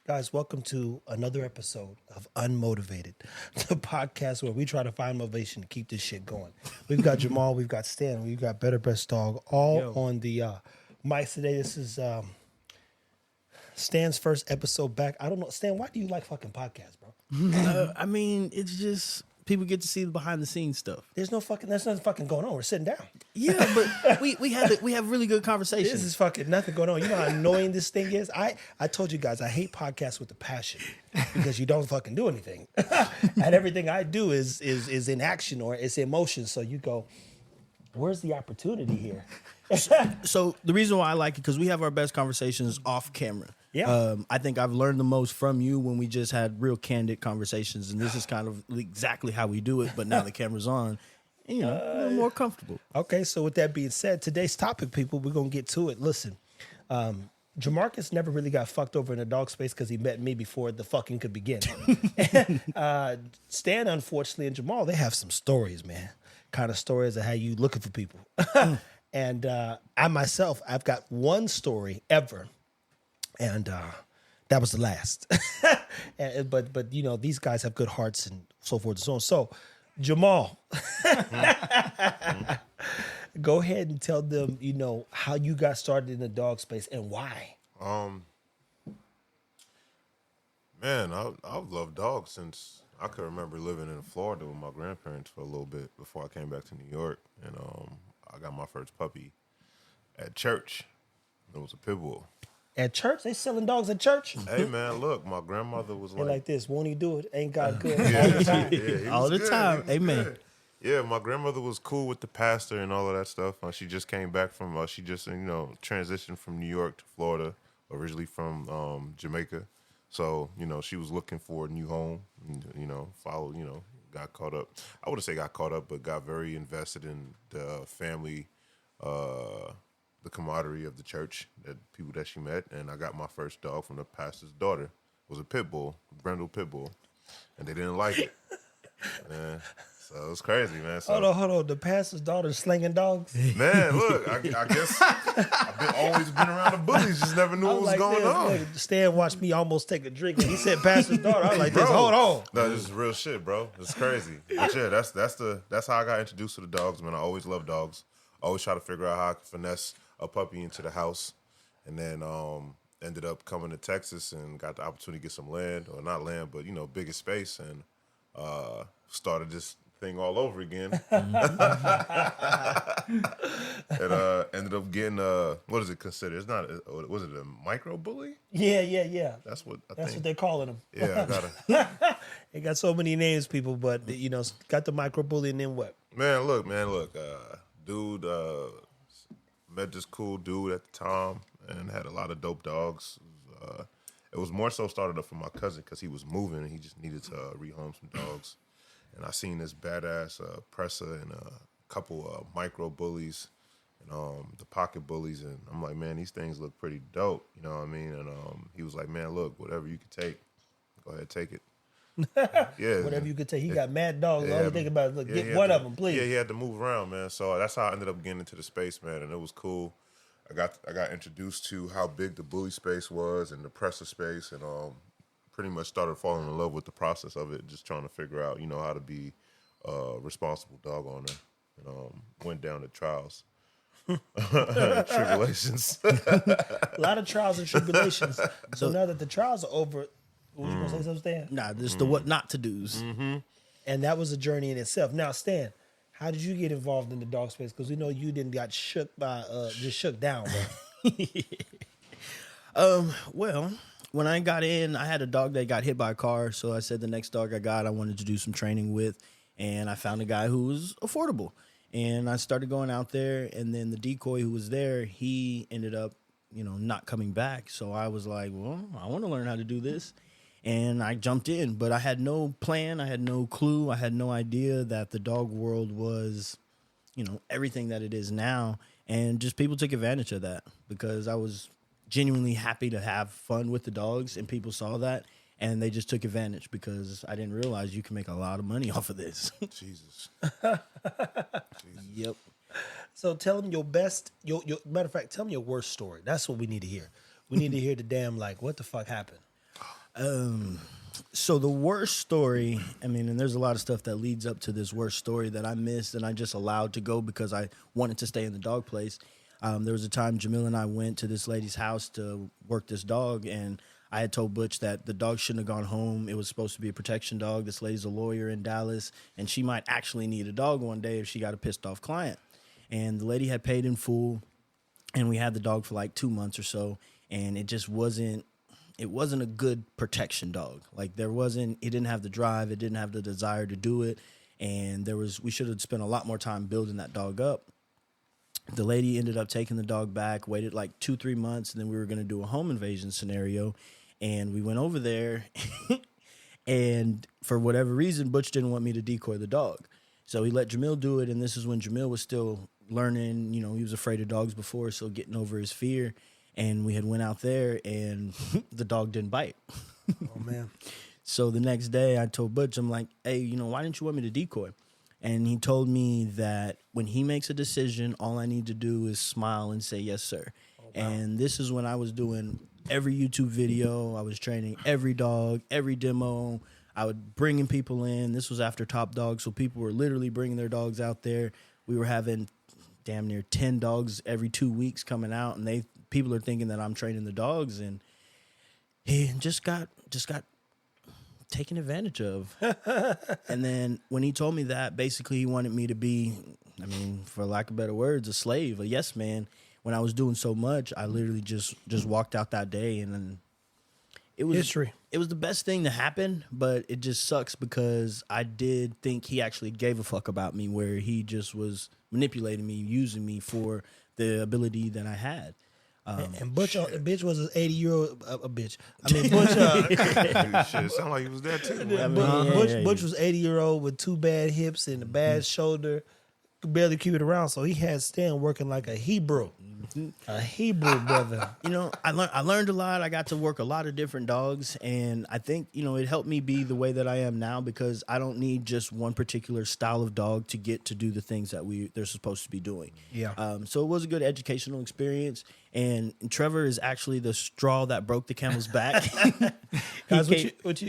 Guys, welcome to another episode of UnMotivated, the podcast where we try to find motivation to keep this shit going. We've got Jamahl, we've got Stan, we've got Better Best Dog, all on the mics today. This is Stan's first episode back. I don't know, Stan, why do you like fucking podcasts, bro? I mean, it's just people get to see the behind the scenes stuff. There's nothing fucking going on. We're sitting down. Yeah, but we have really good conversations. This is fucking nothing going on. You know how annoying this thing is? I told you guys I hate podcasts with a passion because you don't fucking do anything. And everything I do is in action or it's emotion. So you go, where's the opportunity here? So the reason why I like it, because we have our best conversations off camera. Yeah. I think I've learned the most from you when we just had real candid conversations, and this is kind of exactly how we do it, but now the camera's on, and, a little more comfortable. Okay, so with that being said, today's topic, people, we're going to get to it. Listen, Jamarcus never really got fucked over in a dog space because he met me before the fucking could begin. Stan, unfortunately, and Jamahl, they have some stories, man. Kind of stories of how you looking for people. And I myself, I've got one story ever. And that was the last. But you know, these guys have good hearts and so forth and so on. So, Jamahl, go ahead and tell them, how you got started in the dog space and why. Man, I've loved dogs since I could remember living in Florida with my grandparents for a little bit before I came back to New York. And I got my first puppy at church. It was a pit bull. At church? They selling dogs at church? Hey, man, look, my grandmother was They're like this. Won't he do it? Ain't God good? Yeah, All the time. he All was the good. time. He was Amen. good. Yeah, my grandmother was cool with the pastor and all of that stuff. She just came back from, she just, transitioned from New York to Florida, originally from Jamaica. So, she was looking for a new home, and, got caught up. I wouldn't say got caught up, but got very invested in the family, the camaraderie of the church, the people that she met. And I got my first dog from the pastor's daughter. It was a pit bull, Brindle pit bull, and they didn't like it. So it was crazy, man. So, Hold on. The pastor's daughter slinging dogs? man, look, I guess I've always been around the bullies, just never knew what was going on. Look, Stan watched me almost take a drink, and he said pastor's daughter. I was like, Bro, hold on. No, this is real shit, bro. It's crazy. But yeah, that's how I got introduced to the dogs, man. I always loved dogs. I always try to figure out how I could finesse a puppy into the house. And then ended up coming to Texas and got the opportunity to get some land, or not land, but, bigger space, and started this thing all over again. And ended up getting, what is it considered? It's not, was it a micro bully? Yeah. That's what That's what they're calling them. Yeah, I gotta. They got so many names, people, but, got the micro bully, and then what? Man, look. Dude, met this cool dude at the time and had a lot of dope dogs. It was more so started up for my cousin because he was moving and he just needed to rehome some dogs. And I seen this badass presser and a couple micro bullies and the pocket bullies. And I'm like, man, these things look pretty dope. You know what I mean? And he was like, man, look, whatever you can take, go ahead, take it. Yeah, Whatever you could take. He got mad dogs. The only thing about it, look, get one of them, please. Yeah, he had to move around, man. So that's how I ended up getting into the space, man. And it was cool. I got introduced to how big the bully space was and the presser space, and pretty much started falling in love with the process of it, just trying to figure out, how to be a responsible dog owner. And went down to trials. Tribulations. A lot of trials and tribulations. So now that the trials are over, was you going to say something, Stan? Nah, this is the what not to do's. And that was a journey in itself. Now, Stan, how did you get involved in the dog space? Because we know you didn't got shook by, just shook down, bro. Well, when I got in, I had a dog that got hit by a car. So I said the next dog I got, I wanted to do some training with. And I found a guy who was affordable. And I started going out there. And then the decoy who was there, he ended up, not coming back. So I was like, well, I want to learn how to do this. And I jumped in, but I had no plan. I had no clue. I had no idea that the dog world was, everything that it is now. And just people took advantage of that because I was genuinely happy to have fun with the dogs, and people saw that, and they just took advantage because I didn't realize you can make a lot of money off of this. Jesus. Yep. So tell them your best, your matter of fact, tell them your worst story. That's what we need to hear. We need to hear the damn, what the fuck happened? So the worst story, I mean, and there's a lot of stuff that leads up to this worst story that I missed and I just allowed to go because I wanted to stay in the dog place. There was a time Jamil and I went to this lady's house to work this dog, and I had told Butch that the dog shouldn't have gone home. It was supposed to be a protection dog. This lady's a lawyer in Dallas, and she might actually need a dog one day if she got a pissed off client. And the lady had paid in full, and we had the dog for like 2 months or so, and it just wasn't a good protection dog. Like it didn't have the drive, it didn't have the desire to do it, and we should have spent a lot more time building that dog up. The lady ended up taking the dog back, waited like 2-3 months, and then we were going to do a home invasion scenario. And we went over there, and for whatever reason, Butch didn't want me to decoy the dog. So he let Jamil do it, and this is when Jamil was still learning. You know, he was afraid of dogs before, so getting over his fear. And we had went out there, and the dog didn't bite. Oh, man. So the next day, I told Butch, I'm like, hey, why didn't you want me to decoy? And he told me that when he makes a decision, all I need to do is smile and say, yes, sir. Oh, wow. And this is when I was doing every YouTube video. I was training every dog, every demo. I was bringing people in. This was after Top Dog, so people were literally bringing their dogs out there. We were having damn near 10 dogs every 2 weeks coming out, and people are thinking that I'm training the dogs, and he just got taken advantage of. And then when he told me that, basically he wanted me to be, I mean, for lack of better words, a slave, a yes man. When I was doing so much, I literally just walked out that day, and then it was history. It was the best thing to happen, but it just sucks because I did think he actually gave a fuck about me, where he just was manipulating me, using me for the ability that I had. And Butch, bitch was an 80-year-old a bitch. I mean, Butch. Shit, it sounded like he was there too. Butch was 80-year-old with 2 bad hips and a bad shoulder, could barely keep it around. So he had Stan working like a Hebrew, brother. I learned a lot. I got to work a lot of different dogs, and I think it helped me be the way that I am now because I don't need just one particular style of dog to get to do the things that they're supposed to be doing. Yeah. So it was a good educational experience. And Trevor is actually the straw that broke the camel's back. Guys,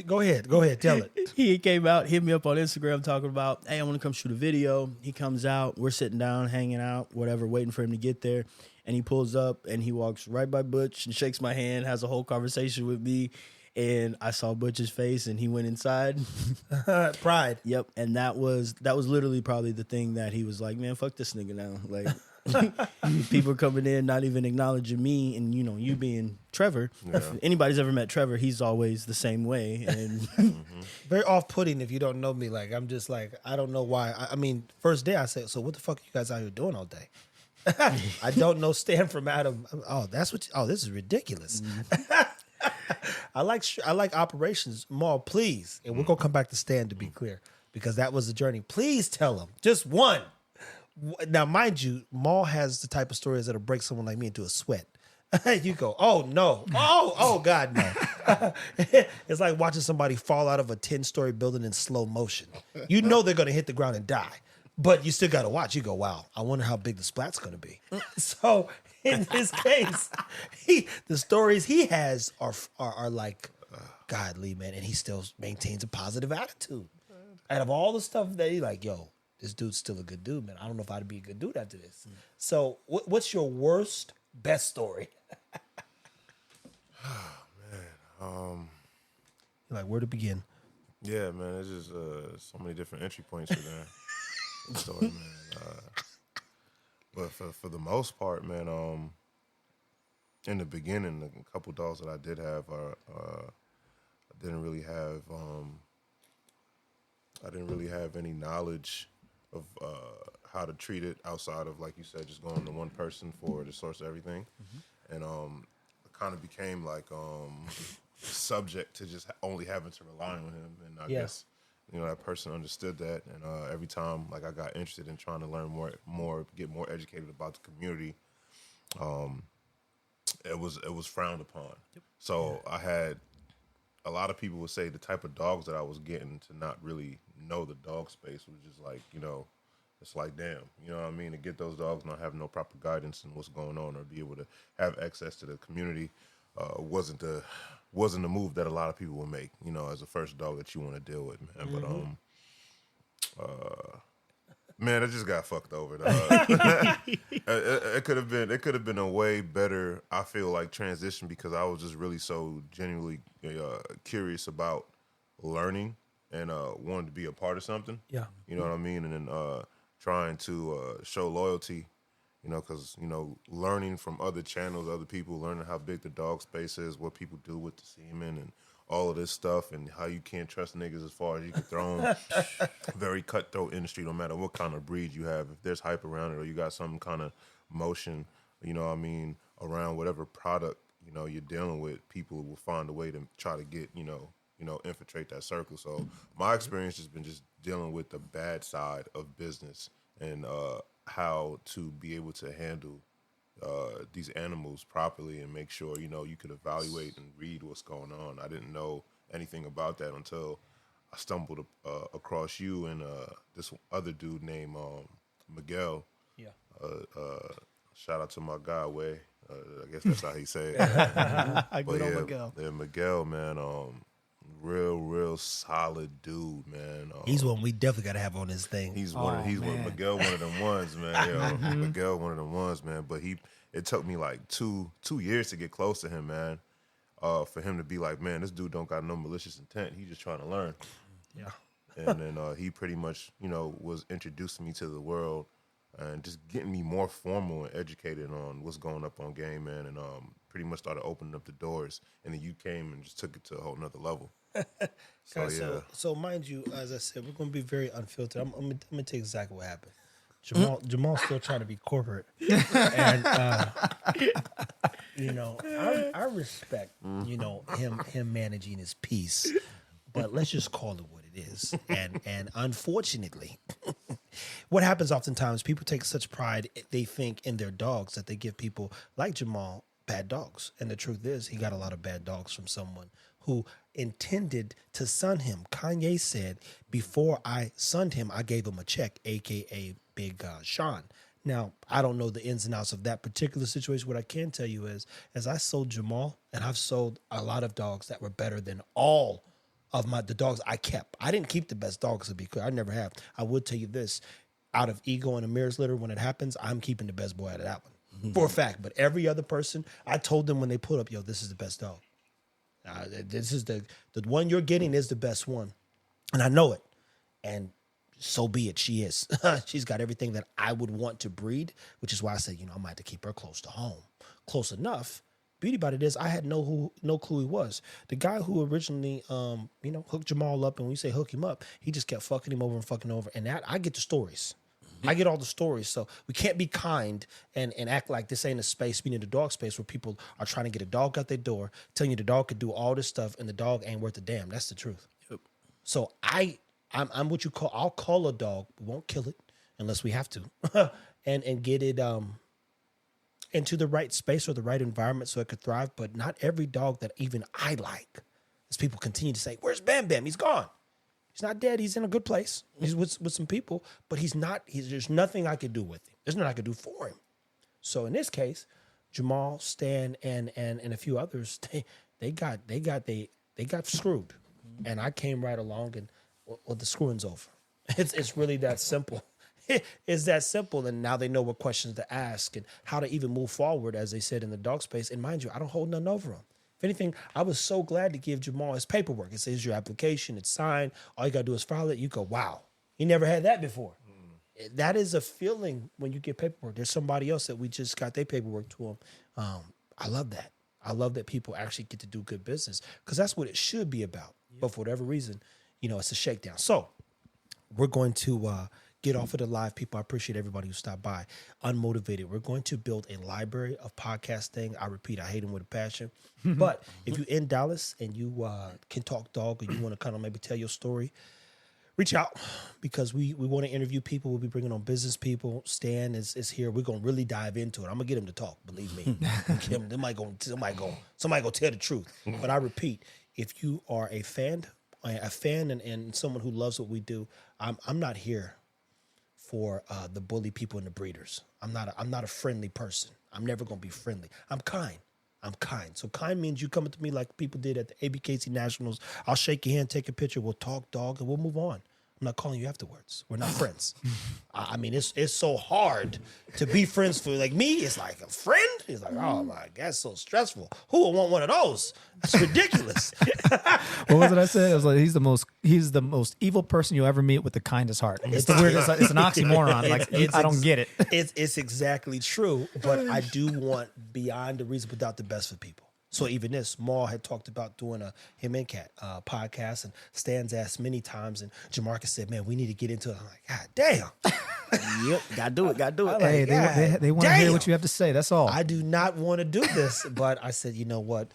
go ahead, tell it. He came out, hit me up on Instagram talking about, hey, I want to come shoot a video. He comes out, we're sitting down, hanging out, whatever, waiting for him to get there. And he pulls up and he walks right by Butch and shakes my hand, has a whole conversation with me. And I saw Butch's face and he went inside. Pride. Yep. And that was literally probably the thing that he was like, man, fuck this nigga now. Like, people coming in, not even acknowledging me, and you being Trevor. Yeah. If anybody's ever met Trevor, he's always the same way, and very off-putting if you don't know me. Like I'm just like I don't know why. I mean, first day I said, so what the fuck are you guys out here doing all day? I don't know Stan from Adam. Oh, that's what. This is ridiculous. I like operations. Maul, please, and we're gonna come back to Stan to be clear because that was the journey. Please tell him just one. Now, mind you, Maul has the type of stories that'll break someone like me into a sweat. You go, oh no, oh God, no. It's like watching somebody fall out of a 10-story building in slow motion. You know they're gonna hit the ground and die, but you still gotta watch. You go, wow, I wonder how big the splat's gonna be. So in this case, the stories he has are like godly, man, and he still maintains a positive attitude. Out of all the stuff that he like, yo, this dude's still a good dude, man. I don't know if I'd be a good dude after this. So what's your worst, best story? Like, where to begin? Yeah, man, it's just so many different entry points for that story, man. But for the most part, man, in the beginning, a couple dogs that I did have, I didn't really have any knowledge of how to treat it outside of, like you said, just going to one person for the source of everything. Mm-hmm. And I kind of became like subject to just only having to rely on him. And I guess, that person understood that. And every time like I got interested in trying to learn more, get more educated about the community, it was frowned upon. Yep. So I had a lot of people would say the type of dogs that I was getting to not really know the dog space was just like, it's like, damn, you know what I mean? To get those dogs not have no proper guidance in what's going on or be able to have access to the community wasn't the wasn't a move that a lot of people would make, as a first dog that you want to deal with, man. But man, it just got fucked over. It could have been a way better, I feel like, transition, because I was just really so genuinely curious about learning and wanted to be a part of something. Yeah. You know what I mean? And then trying to show loyalty, because, learning from other channels, other people, learning how big the dog space is, what people do with the semen and all of this stuff, and how you can't trust niggas as far as you can throw them. Very cutthroat industry, no matter what kind of breed you have. If there's hype around it or you got some kind of motion, around whatever product, you're dealing with, people will find a way to try to get, infiltrate that circle. So my experience has been just dealing with the bad side of business and how to be able to handle these animals properly and make sure, you could evaluate and read what's going on. I didn't know anything about that until I stumbled across you and this other dude named Miguel. Yeah. Shout out to my guy, Way. I guess that's how he say it. Good on Miguel. Yeah, Miguel, man, real solid dude, man. He's one we definitely got to have on this thing. Miguel, one of them ones, man. Miguel, one of them ones, man. But it took me like two years to get close to him, man. For him to be like, man, this dude don't got no malicious intent. He just trying to learn. Yeah. And then he pretty much, was introducing me to the world and just getting me more formal and educated on what's going up on game, man. And pretty much started opening up the doors. And then you came and just took it to a whole nother level. So mind you, as I said, we're going to be very unfiltered. I'm going to tell you exactly what happened. Jamal's still trying to be corporate. And, I respect, him managing his piece. But let's just call it what it is. And unfortunately, what happens oftentimes, people take such pride, they think, in their dogs that they give people like Jamahl bad dogs. And the truth is, he got a lot of bad dogs from someone who intended to son him. Kanye said, before I sunned him, I gave him a check, a.k.a. Big Sean. Now, I don't know the ins and outs of that particular situation. What I can tell you is, as I sold Jamahl, and I've sold a lot of dogs that were better than all of the dogs I kept. I didn't keep the best dogs, to be clear. I never have. I would tell you this, out of ego and a mirror's litter, when it happens, I'm keeping the best boy out of that one. For a fact. But every other person, I told them when they put up, yo, this is the best dog. This is the one you're getting is the best one. And I know it. And so be it. She is. She's got everything that I would want to breed, which is why I said, I might have to keep her close to home. Close enough. Beauty about it is I had no clue he was. The guy who originally, hooked Jamahl up, and when we say hook him up, he just kept fucking him over and fucking over. And that I get the stories. I get all the stories. So we can't be kind and act like this ain't a space, meaning the dog space, where people are trying to get a dog out their door, telling you the dog could do all this stuff, and the dog ain't worth a damn. That's the truth. Yep. So I'm what you call, I'll call a dog, we won't kill it unless we have to, and get it into the right space or the right environment so it could thrive. But not every dog that even I like, as people continue to say, where's Bam Bam? He's gone. He's not dead. He's in a good place. He's with some people, but he's not. There's nothing I could do with him. There's nothing I could do for him. So in this case, Jamahl, Stan, and a few others, they got screwed, and I came right along and the screwing's over. It's really that simple. It's that simple, and now they know what questions to ask and how to even move forward, as they said in the dog space. And mind you, I don't hold nothing over them. If anything, I was so glad to give Jamahl his paperwork. It says your application, it's signed. All you got to do is file it. You go, wow, he never had that before. That is a feeling when you get paperwork. There's somebody else that we just got their paperwork to him. I love that. I love that people actually get to do good business, because that's what it should be about. Yeah. But for whatever reason, it's a shakedown. So we're going to get off of the live, people. I appreciate everybody who stopped by. UnMotivated. We're going to build a library of podcasting. I repeat, I hate them with a passion. But if you're in Dallas and you can talk dog, or you want to kind of maybe tell your story, reach out, because we want to interview people. We'll be bringing on business people. Stan is here. We're going to really dive into it. I'm going to get him to talk, believe me. Somebody going to tell the truth. But I repeat, if you are a fan and someone who loves what we do, I'm not here for the bully people and the breeders. I'm not a friendly person. I'm never going to be friendly. I'm kind. I'm kind. So kind means you come up to me like people did at the ABKC Nationals. I'll shake your hand, take a picture. We'll talk, dog, and we'll move on. I'm not calling you afterwards. We're not friends. I mean, it's so hard to be friends for like me. It's like a friend. It's like, oh my God, that's so stressful. Who would want one of those? That's ridiculous. What was it I said? It was like he's the most evil person you ever meet with the kindest heart. It's the weirdest. It's an oxymoron. I don't get it. It's exactly true, but I do want beyond the reason without the best for people. So even this, Maul had talked about doing a him and Cat podcast, and Stan's asked many times, and Jamarcus said, "Man, we need to get into it." I'm like, God damn. Yep, gotta do it. Like, Hey, they want to hear what you have to say. That's all. I do not want to do this, but I said, you know what?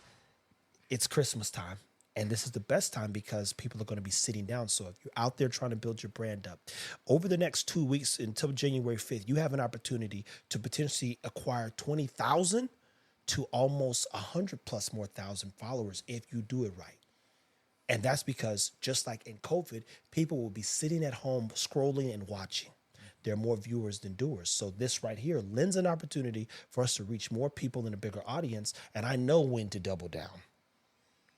It's Christmas time, and this is the best time because people are going to be sitting down. So if you're out there trying to build your brand up, over the next 2 weeks until January 5th, you have an opportunity to potentially acquire 20,000 to almost 100 plus more thousand followers if you do it right. And that's because just like in COVID, people will be sitting at home scrolling and watching. There are more viewers than doers. So this right here lends an opportunity for us to reach more people in a bigger audience. And I know when to double down.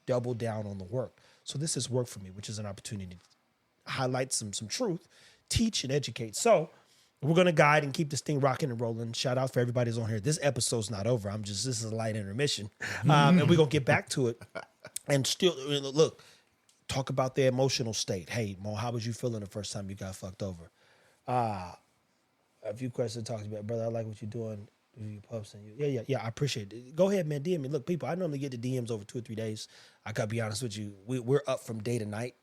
Double down on the work. So this is work for me, which is an opportunity to highlight some truth, teach and educate. So we're going to guide and keep this thing rocking and rolling. Shout out for everybody who's on here. This episode's not over. This is a light intermission. And we're going to get back to it. And still, look, talk about their emotional state. Hey, Mo, how was you feeling the first time you got fucked over? A few questions to talk about. Brother, I like what you're doing. You posting. Yeah, I appreciate it. Go ahead, man. DM me. Look, people, I normally get the DMs over 2 or 3 days. I got to be honest with you. We're up from day to night.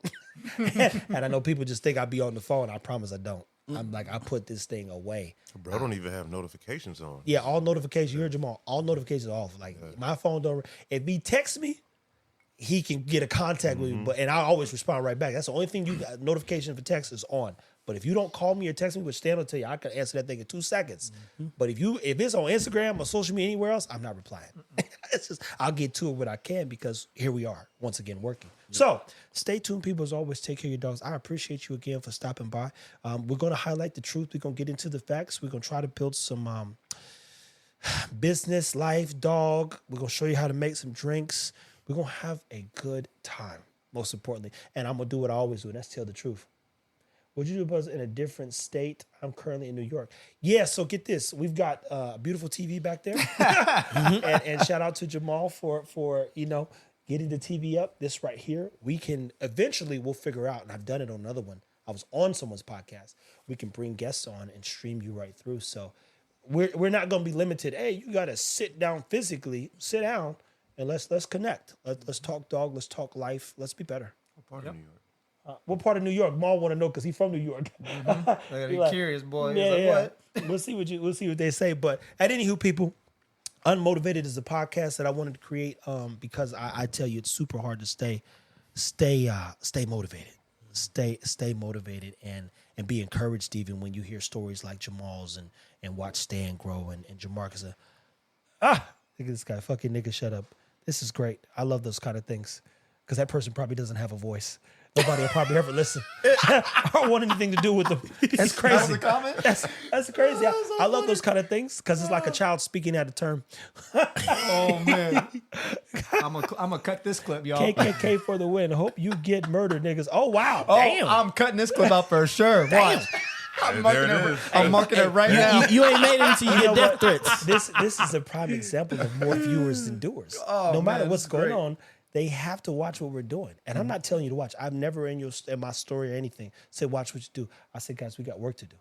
And I know people just think I'll be on the phone. I promise I don't. I'm like, I put this thing away. Bro, I don't even have notifications on. Yeah, all notifications. You heard Jamahl. All notifications off. Like my phone don't. If he texts me, he can get a contact with me. And I always respond right back. That's the only thing you got. Notification for text is on. But if you don't call me or text me, which Stan will tell you, I can answer that thing in 2 seconds. But if it's on Instagram or social media anywhere else, I'm not replying. It's just I'll get to it when I can because here we are once again working. So stay tuned, people. As always, take care of your dogs. I appreciate you again for stopping by. We're going to highlight the truth. We're going to get into the facts. We're going to try to build some business, life, dog. We're going to show you how to make some drinks. We're going to have a good time, most importantly. And I'm going to do what I always do, and that's tell the truth. Would you do in a different state? I'm currently in New York. Yeah, so get this. We've got a beautiful TV back there. and shout out to Jamahl for getting the TV up. This right here, we'll figure out, and I've done it on another one. I was on someone's podcast. We can bring guests on and stream you right through. So we're not going to be limited. Hey, you got to sit down physically. Sit down and let's connect. Let's talk dog. Let's talk life. Let's be better. What part of New York? What part of New York? Maul want to know because he's from New York. I gotta be curious, boy. What? We'll see what they say. But at anywho, people, UnMotivated is a podcast that I wanted to create because I tell you it's super hard to stay motivated. Stay motivated and be encouraged even when you hear stories like Jamal's and watch Stan grow and Jamarcus. Look at this guy. Fucking nigga, shut up. This is great. I love those kind of things because that person probably doesn't have a voice. Nobody will probably ever listen or want anything to do with them. That's crazy. That was a comment? That's crazy. I love those kind of things because it's like a child speaking out of term. Oh, man. I'm gonna cut this clip, y'all. KKK for the win. Hope you get murdered, niggas. Oh, wow. Oh, Damn. I'm cutting this clip out for sure. Watch. I'm marking it right now. You ain't made it until you get death threats. This is a prime example of more viewers than doers. No matter what's going on, they have to watch what we're doing. And I'm not telling you to watch. I've never in my story or anything said, watch what you do. I said, guys, we got work to do.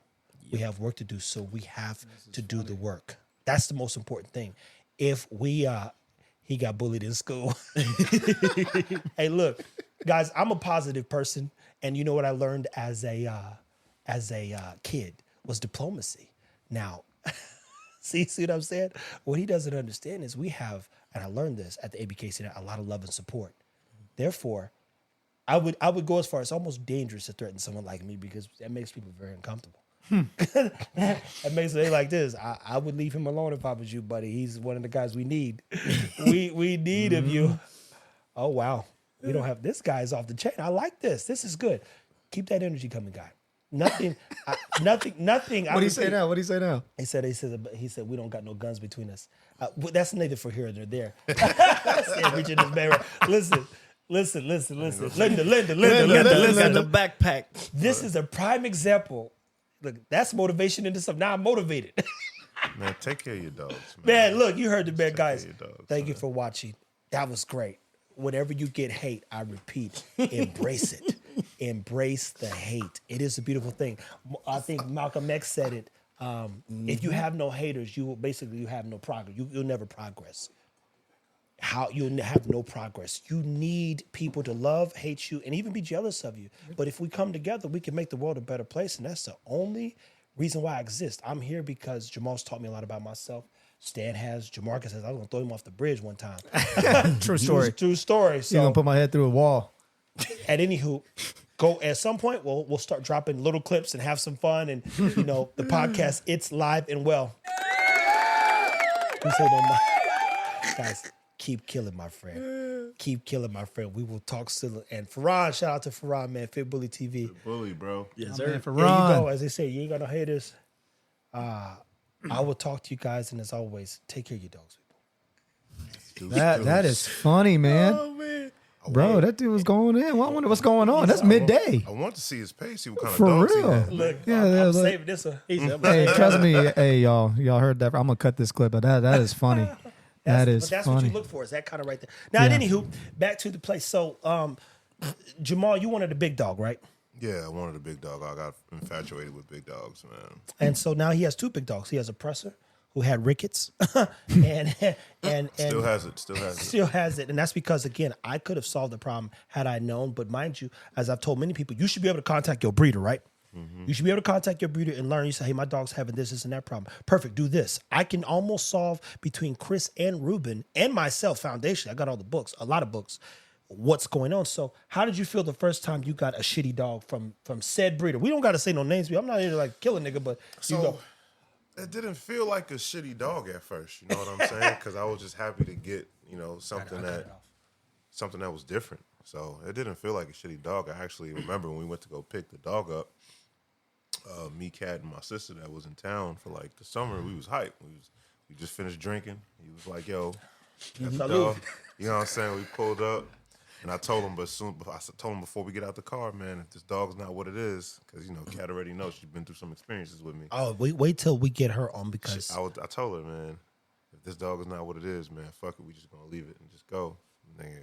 We have work to do, so we have to do the work. That's the most important thing. If he got bullied in school. Hey, look, guys, I'm a positive person. And you know what I learned as a kid was diplomacy. Now, see what I'm saying? What he doesn't understand is we have, and I learned this at the ABKC, a lot of love and support. Therefore, I would go as far as it's almost dangerous to threaten someone like me because that makes people very uncomfortable. That makes it like this. I would leave him alone if I was you, buddy. He's one of the guys we need. we need of you. Oh, wow. We don't have this guy's off the chain. I like this. This is good. Keep that energy coming, guy. Nothing. Nothing. What do you say now? What do you say now? He said we don't got no guns between us. Well, that's neither for here nor there. Said reaching his man. Listen. Linda. Got the backpack. This is a prime example. Look, that's motivation into something. Now I'm motivated. Man, take care of your dogs, man. Man, look, you heard the man, guys. Take care of your dogs, Thank you for watching. That was great. Whenever you get hate, I repeat, embrace it. Embrace the hate. It is a beautiful thing. I think Malcolm X said it. If you have no haters, you have no progress. You'll never progress. You'll have no progress. You need people to love, hate you, and even be jealous of you. But if we come together, we can make the world a better place, and that's the only reason why I exist. I'm here because Jamal's taught me a lot about myself. Stan has. Jamarcus has. I was going to throw him off the bridge one time. True story. True story. So You're going to put my head through a wall. at anywho, at some point we'll start dropping little clips and have some fun, and the podcast, it's live and well. You say no more. Guys, keep killing my friend. Keep killing my friend. We will talk still. And Farron, shout out to Farron, man. Fit Bully TV. Bully, bro. Yes, Man, sir. for There you Ron. go. As they say, you ain't got no haters. I will talk to you guys, and as always, take care of your dogs, people. That is funny, man. Oh man. Bro, that dude was going in. I wonder what's going on. That's midday. I want to see his page, see what kind of For dogs real. he had. Look, Yeah, I'm look. saving this one. Hey, trust me. Hey, y'all heard that. I'm going to cut this clip, but that is funny. That is But that's funny. what you look for, is that kind of right there. Now, Yeah. anywho, back to the place. So, Jamahl, you wanted a big dog, right? Yeah, I wanted a big dog. I got infatuated with big dogs, man. And so now he has two big dogs. He has a presser who had rickets and Still has it. still has it. And that's because, again, I could have solved the problem had I known. But mind you, as I've told many people, you should be able to contact your breeder, right? You should be able to contact your breeder and learn. You say, hey, my dog's having this and that problem. Perfect, do this. I can almost solve between Chris and Ruben and myself foundation. I got all the books, a lot of books, what's going on. So how did you feel the first time you got a shitty dog from said breeder? We don't got to say no names. I'm not here to like kill a nigga, but you So go. it didn't feel like a shitty dog at first. You know what I'm saying? Because I was just happy to get something that was different. So it didn't feel like a shitty dog. I actually remember when we went to go pick the dog up. Me, Cat, and my sister that was in town for like the summer, we was hyped. We just finished drinking. He was like, "Yo, got the dog." You know what I'm saying? We pulled up, and I told him, before we get out the car, man, if this dog's not what it is, because Cat already knows she's been through some experiences with me. Oh, wait till we get her on, because I told her, man, if this dog is not what it is, man, fuck it, we just gonna leave it and just go. Nigga,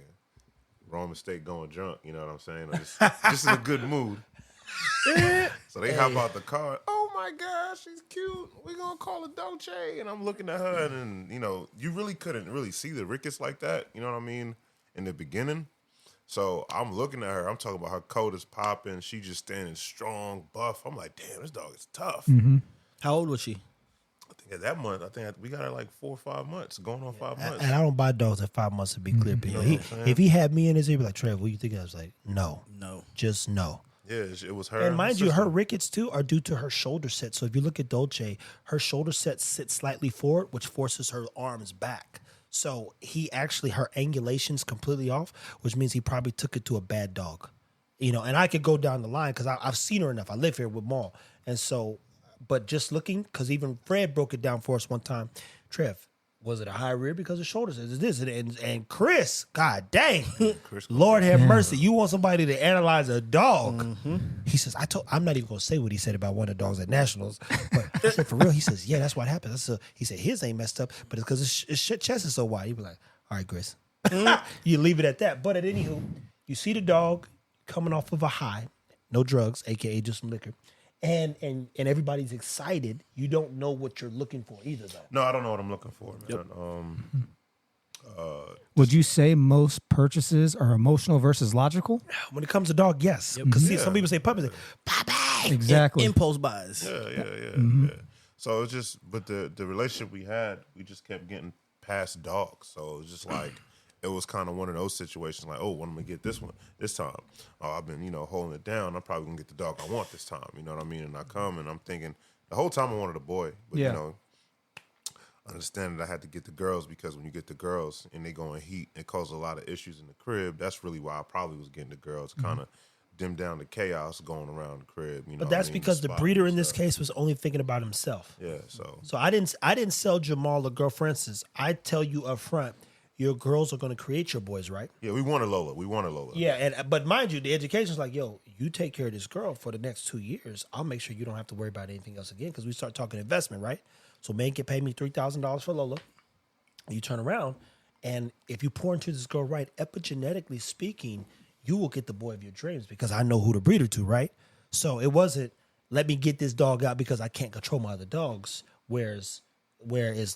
wrong mistake going drunk. You know what I'm saying? Or just in a good mood. So they hop out the car. Oh my gosh, she's cute. We're gonna call her Dolce. And I'm looking at her, and you really couldn't really see the rickets like that. You know what I mean? In the beginning. So I'm looking at her. I'm talking about her coat is popping. She just standing strong, buff. I'm like, damn, this dog is tough. How old was she? I think at that month, we got her like 4 or 5 months, going on 5 months. and I don't buy dogs at 5 months, to be clear, people. If he had me in his ear, he'd be like, Trev, what do you think? I was like, no, just no. Yeah, it was her. And mind you, sister. her rickets too are due to her shoulder set. So if you look at Dolce, her shoulder set sits slightly forward, which forces her arms back. So her angulation's completely off, which means he probably took it to a bad dog. And I could go down the line because I've seen her enough. I live here with Maul. And so, but just looking, because even Fred broke it down for us one time. Trev, was it a high rear because of shoulders? Is this? And Chris, God dang, Lord have mercy. You want somebody to analyze a dog? He says, I'm not even gonna say what he said about one of the dogs at Nationals, but I said, for real. He says, yeah, that's what happened. He said his ain't messed up, but it's because his chest is so wide. You be like, all right, Chris, you leave it at that. But at anywho, you see the dog coming off of a high, no drugs, aka just some liquor. And everybody's excited. You don't know what you're looking for either, though. No, I don't know what I'm looking for, man. Yep. Would you say most purchases are emotional versus logical? When it comes to dog, yes. Because see, some people say puppy, like, puppy. Exactly. Impulse buys. Yeah. So it's just, but the relationship we had, we just kept getting past dogs. So it was just like, it was kind of one of those situations like, oh, when am I gonna get this one this time? Oh, I've been, holding it down. I'm probably gonna get the dog I want this time. You know what I mean? And I come and I'm thinking the whole time I wanted a boy, but I understand that I had to get the girls because when you get the girls and they go in heat, it causes a lot of issues in the crib. That's really why I probably was getting the girls, kind of dim down the chaos going around the crib. You know, But that's what I mean? because the Spot breeder and in this stuff. case was only thinking about himself. Yeah, so So I didn't sell Jamahl a girl. For instance, I tell you up front, your girls are going to create your boys, right? yeah, we wanted Lola. We wanted Lola. Yeah, but mind you, the education's like, yo, you take care of this girl for the next 2 years. I'll make sure you don't have to worry about anything else again because we start talking investment, right? So man can pay me $3,000 for Lola. You turn around, and if you pour into this girl right, epigenetically speaking, you will get the boy of your dreams because I know who to breed her to, right? So it wasn't let me get this dog out because I can't control my other dogs. Whereas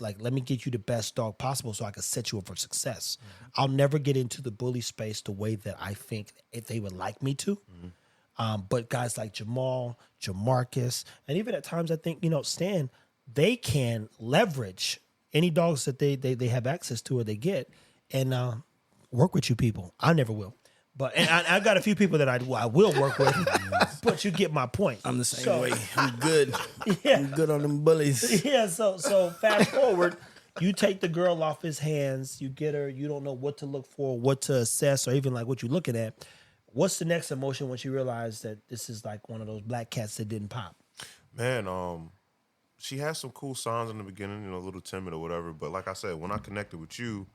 like, let me get you the best dog possible so I can set you up for success. I'll never get into the bully space the way that I think if they would like me to. But guys like Jamahl, Jamarcus, and even at times I think, Stan, they can leverage any dogs that they have access to or they get and work with you people. I never will. But and I got a few people that I will work with, but you get my point. I'm the same way. I'm good. Yeah. I'm good on them bullies. Yeah, so fast forward, you take the girl off his hands, you get her, you don't know what to look for, what to assess, or even like what you're looking at. What's the next emotion once you realize that this is like one of those black cats that didn't pop? Man, she had some cool signs in the beginning, a little timid or whatever. But like I said, when I connected with you,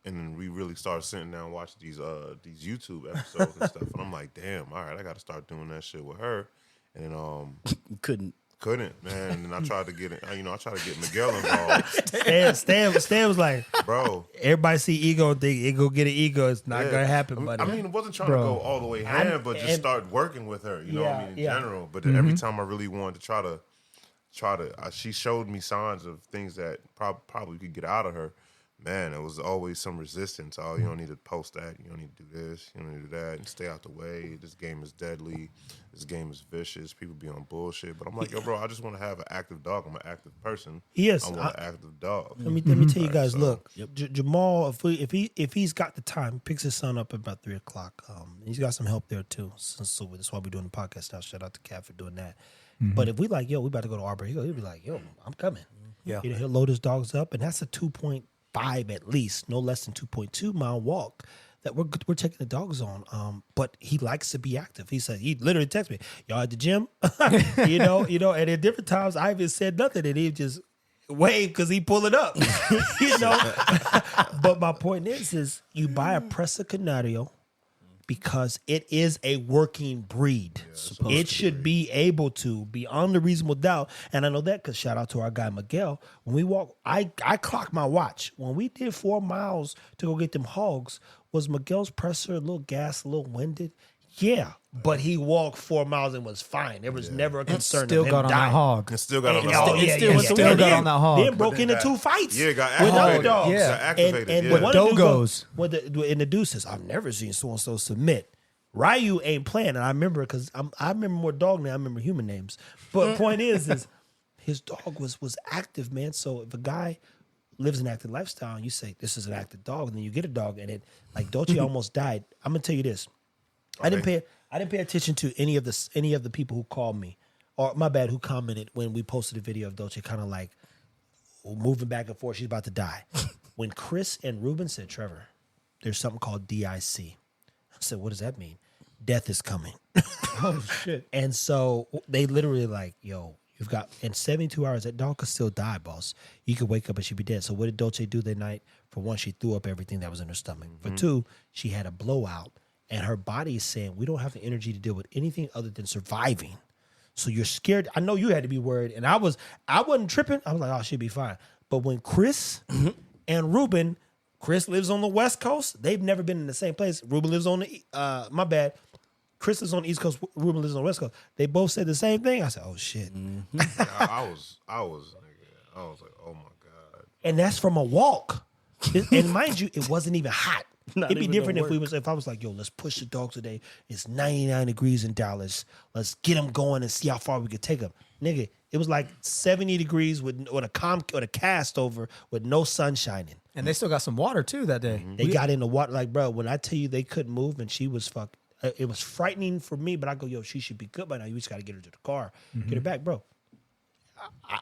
and then we really started sitting down and watching these YouTube episodes and stuff, and I'm like, damn, all right, I got to start doing that shit with her. And then couldn't, man. And then I tried to get it. I tried to get Miguel involved. Stan was like, Bro, everybody see ego and think it go get an ego. It's not yeah. gonna happen, buddy. I mean, it wasn't trying to go all the way ham, but just start working with her. You know what I mean? In general. But then every time I really wanted to try to, she showed me signs of things that probably could get out of her. Man, it was always some resistance. Oh, you don't need to post that. You don't need to do this. You don't need to do that. And stay out the way. This game is deadly. This game is vicious. People be on bullshit. But I'm like, yo, bro, I just want to have an active dog. I'm an active person. Yes, I want an active dog. Let me tell you guys. Look, Jamahl, if he's got the time, he picks his son up at about 3:00. He's got some help there too. So that's why we're doing the podcast now. Shout out to Cat for doing that. But if we like, yo, we about to go to Arbor Hill, he'll be like, yo, I'm coming. Yeah. He'll load his dogs up, and that's a 2.5 at least, no less than 2.2 mile walk that we're taking the dogs on. But he likes to be active. He literally texts me, y'all at the gym, and at different times I even said nothing, and he just wave because he pull it up, But my point is you buy a Presa Canario because it is a working breed. It should be able to, beyond a reasonable doubt. And I know that because shout out to our guy Miguel. When we walk, I clocked my watch. When we did 4 miles to go get them hogs, was Miguel's Presa a little gas, a little winded? Yeah, but he walked 4 miles and was fine. There was never a concern Still of him got on dying. that hog. And still got on the Oh, hog. yeah, Still got on that hog. Then broke into 2 fights. Yeah, got with other activated. dogs. Yeah. Got activated. And yeah. one of the Dogos. in the deuces, I've never seen so-and-so submit. Ryu ain't playing, and I remember because I remember more dog names, I remember human names. But point is his dog was active, man. So if a guy lives an active lifestyle and you say this is an active dog, and then you get a dog and it like Dolce almost died. I'm gonna tell you this. I didn't pay attention to any of the people who called me, or my bad, who commented when we posted a video of Dolce kind of like moving back and forth. She's about to die. When Chris and Ruben said, Trevor, there's something called DIC. I said, what does that mean? Death is coming. Oh shit! And so they literally like, yo, you've got in 72 hours that dog could still die, boss. You could wake up and she'd be dead. So what did Dolce do that night? For one, she threw up everything that was in her stomach. For two, she had a blowout. And her body is saying, we don't have the energy to deal with anything other than surviving. So you're scared. I know you had to be worried. And I wasn't tripping. I was like, oh, she'll be fine. But when Chris and Ruben, Chris lives on the West Coast. They've never been in the same place. Ruben lives on the, my bad. Chris lives on the East Coast. Ruben lives on the West Coast. They both said the same thing. I said, oh, shit. I was like, oh my God. And that's from a walk. And mind you, it wasn't even hot. It'd be different if I was like, yo, let's push the dog today. It's 99 degrees in Dallas. Let's get them going and see how far we could take them. Nigga, it was like 70 degrees with a cast over with no sun shining. And they still got some water too that day. They got in the water. Like, bro, when I tell you they couldn't move and she was fucked, it was frightening for me, but I go, yo, she should be good by now. You just got to get her to the car, get her back, bro.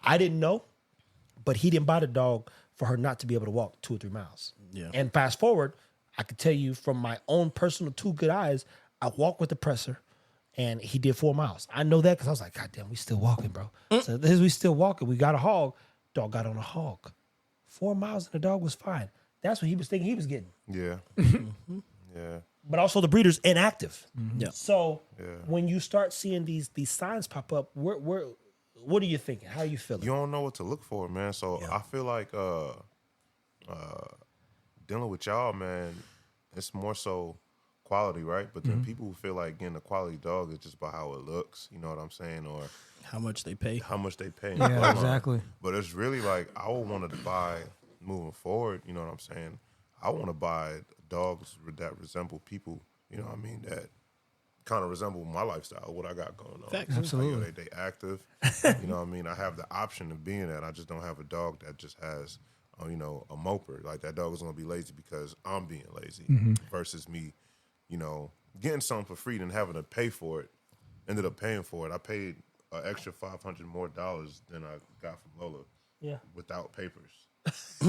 I didn't know, but he didn't buy the dog for her not to be able to walk 2 or 3 miles. Yeah. And fast forward, I could tell you from my own personal 2 good eyes, I walk with the presser. And he did 4 miles. I know that because I was like, God damn, we still walking, bro. So this we still walking. We got a hog. Dog got on a hog. 4 miles and the dog was fine. That's what he was thinking he was getting. Yeah. Yeah. But also the breeder's inactive. Yeah. So when you start seeing these signs pop up, what are you thinking? How are you feeling? You don't know what to look for, man. So I feel like dealing with y'all, man, it's more so quality, right? But then people who feel like getting a quality dog is just by how it looks, you know what I'm saying? Or How much they pay. how much they pay. Yeah, exactly. But it's really like I would want to buy moving forward, you know what I'm saying? I want to buy dogs that resemble people, you know what I mean, that kind of resemble my lifestyle, what I got going on. Facts. Like, Absolutely. you know, they active, you know what I mean? I have the option of being that. I just don't have a dog that just has, you know, a moper. Like that dog is going to be lazy because I'm being lazy versus me, you know, getting something for free and having to pay for it. Ended up paying for it. I paid an extra $500 more than I got from Lola without papers.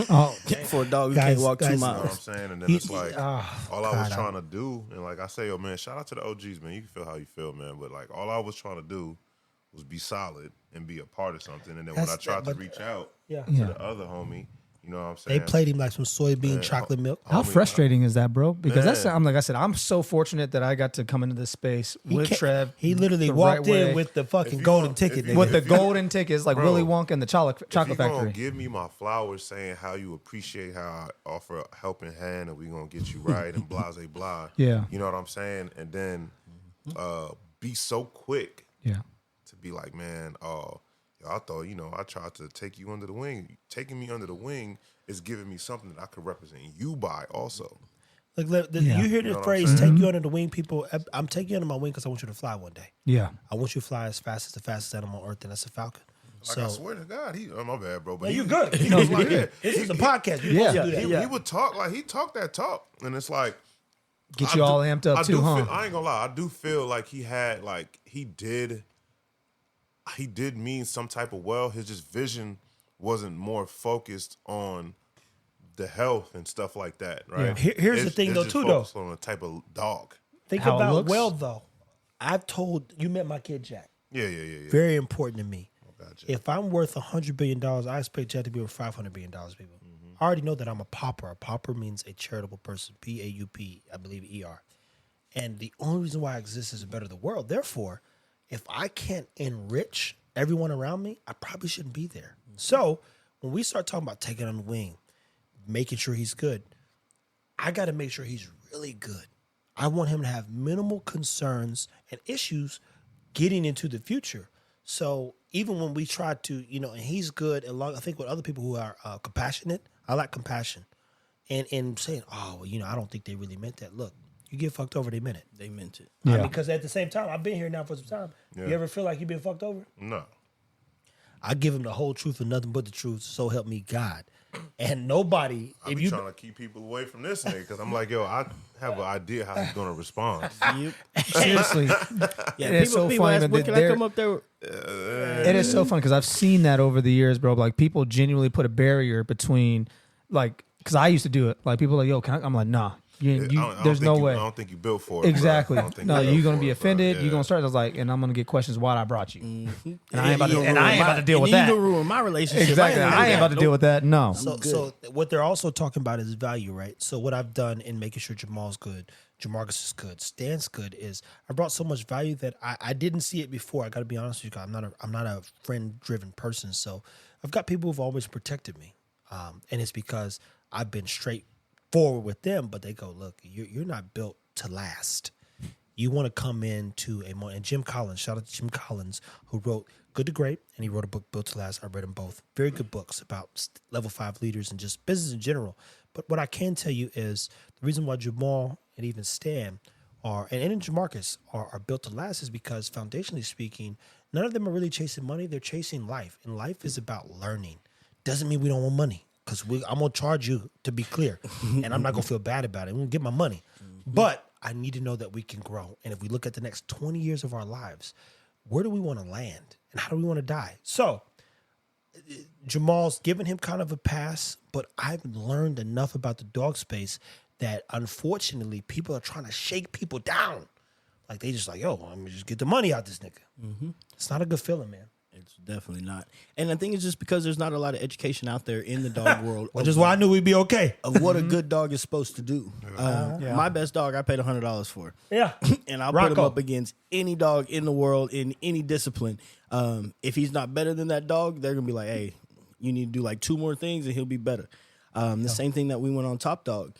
Oh, For a dog who Guys, can't walk 2 guys, You know what I'm miles. saying? And then it's like, all I was God, trying to do, and like I say, yo, man, shout out to the OGs, man. You can feel how you feel, man. But like, all I was trying to do was be solid and be a part of something. And then when I tried to reach out to the other homie, you know what I'm saying? They played him like some soybean chocolate milk. how frustrating is that, bro? Because that's Man. I'm like I said, I'm so fortunate that I got to come into this space with Trev. He literally the walked right in way, with the fucking you golden want- ticket. if you- nigga. with the golden tickets, like Bro, Willy Wonka and the chocolate If you factory. gonna give me my flowers saying how you appreciate how I offer a helping hand and we gonna get you right and blah, blah, blah. Yeah. You know what I'm saying? And then be so quick Yeah. to be like, man, I thought, you know, I tried to take you under the wing. Taking me under the wing is giving me something that I could represent you by also. Look, you hear the know what I'm phrase saying? "take you under the wing," people. I'm taking you under my wing because I want you to fly one day. Yeah. I want you to fly as fast as the fastest animal on earth, and that's a falcon. Like, I swear to God, my bad, bro. But you he, good. He was like, This is a podcast. You're supposed to do that. He would talk like he talked that talk, and it's like Get you all amped up too, huh? I ain't gonna lie, I do feel like he did mean some type of well. His just vision wasn't more focused on the health and stuff like that, right? Yeah. Here's the thing, though, just too, though. focused on the type of dog. Think How it about looks? well, though. I've told you met my kid Jack. Yeah. Very important to me. Gotcha. If I'm worth $100 billion, I expect Jack to be worth $500 billion, people. I already know that I'm a pauper. A pauper means a charitable person. P-A-U-P, I believe E-R. And the only reason why I exist is to better the world. Therefore, if I can't enrich everyone around me, I probably shouldn't be there. So when we start talking about taking on the wing, making sure he's good, I got to make sure he's really good. I want him to have minimal concerns and issues getting into the future. So even when we try to, you know, and he's good, along, I think with other people who are compassionate, I like compassion. And saying, oh, well, you know, I don't think they really meant that. Look, you get fucked over, they meant it. They meant it. I Yeah. mean, because at the same time, I've been here now for some time. You ever feel like you've been fucked over? No. I give him the whole truth and nothing but the truth, so help me God. And nobody, I be trying to keep people away from this nigga because I'm like, yo, I have an idea how he's gonna respond. Seriously. Yeah, It's so people funny, ask, man, what that can I they're- come up there with? It is so funny because I've seen that over the years, bro. Like people genuinely put a barrier between, like, because I used to do it. Like people are like, yo, I'm like, nah, there's no way. I don't think you built for it. Exactly. Bro. I don't think No, you you're built gonna for be it, bro. offended. Yeah. You're gonna start. I was like, and I'm gonna get questions why I brought you. And I ain't about to. You And gonna I ain't ruin about to deal with that. You gonna ruin my relationship. Exactly. I ain't about to deal with that. No. So what they're also talking about is value, right? So what I've done in making sure Jamal's good, Jamarcus is good, Stan's good is I brought so much value that I didn't see it before. I got to be honest with you, I'm not a friend driven person. So I've got people who've always protected me, and it's because I've been straightforward with them. But they go, look, you're not built to last. You want to come into a more, and Jim Collins, shout out to Jim Collins, who wrote Good to Great, and he wrote a book, Built to Last. I read them both. Very good books about level 5 leaders and just business in general. But what I can tell you is the reason why Jamahl and even Stan and even Jamarcus are built to last is because foundationally speaking, none of them are really chasing money. They're chasing life. And life is about learning. Doesn't mean we don't want money, because I'm going to charge you, to be clear, and I'm not going to feel bad about it. I'm going to get my money. But I need to know that we can grow. And if we look at the next 20 years of our lives, where do we want to land and how do we want to die? So Jamal's given him kind of a pass, but I've learned enough about the dog space that unfortunately people are trying to shake people down. Like they just like, yo, I'm gonna just get the money out this nigga. It's not a good feeling, man. It's definitely not. And I think it's just because there's not a lot of education out there in the dog world. Which is why I knew we'd be okay. Of what a good dog is supposed to do. My best dog, I paid $100 for. Yeah. And I'll put him up against any dog in the world in any discipline. If he's not better than that dog, they're going to be like, hey, you need to do like 2 more things and he'll be better. The same thing that we went on Top Dog.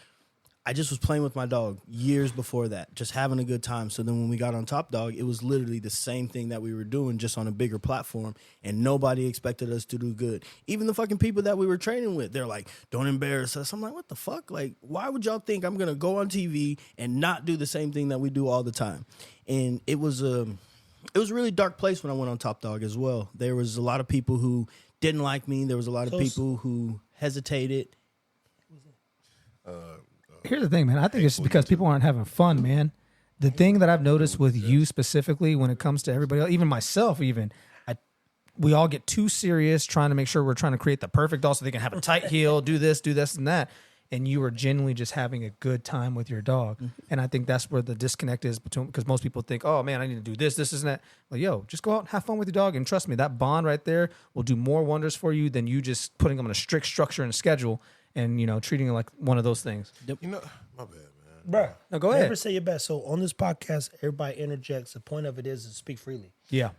I just was playing with my dog years before that, just having a good time. So then when we got on Top Dog, it was literally the same thing that we were doing, just on a bigger platform, and nobody expected us to do good. Even the fucking people that we were training with, they're like, don't embarrass us. I'm like, what the fuck? Like, why would y'all think I'm going to go on TV and not do the same thing that we do all the time? And it was a really dark place when I went on Top Dog as well. There was a lot of people who didn't like me. There was a lot of people who hesitated. Here's the thing, man. I think it's because people aren't having fun, man. The thing that I've noticed with you specifically when it comes to everybody else, even myself, we all get too serious trying to make sure we're trying to create the perfect dog so they can have a tight heel, do this, and that. And you are genuinely just having a good time with your dog. And I think that's where the disconnect is between, because most people think, oh man, I need to do this, and that. Like, yo, just go out and have fun with your dog. And trust me, that bond right there will do more wonders for you than you just putting them in a strict structure and schedule and, treating it like one of those things. You know, my bad, man. Bro, no, go ahead. Never say your best. So on this podcast, everybody interjects. The point of it is to speak freely. Yeah.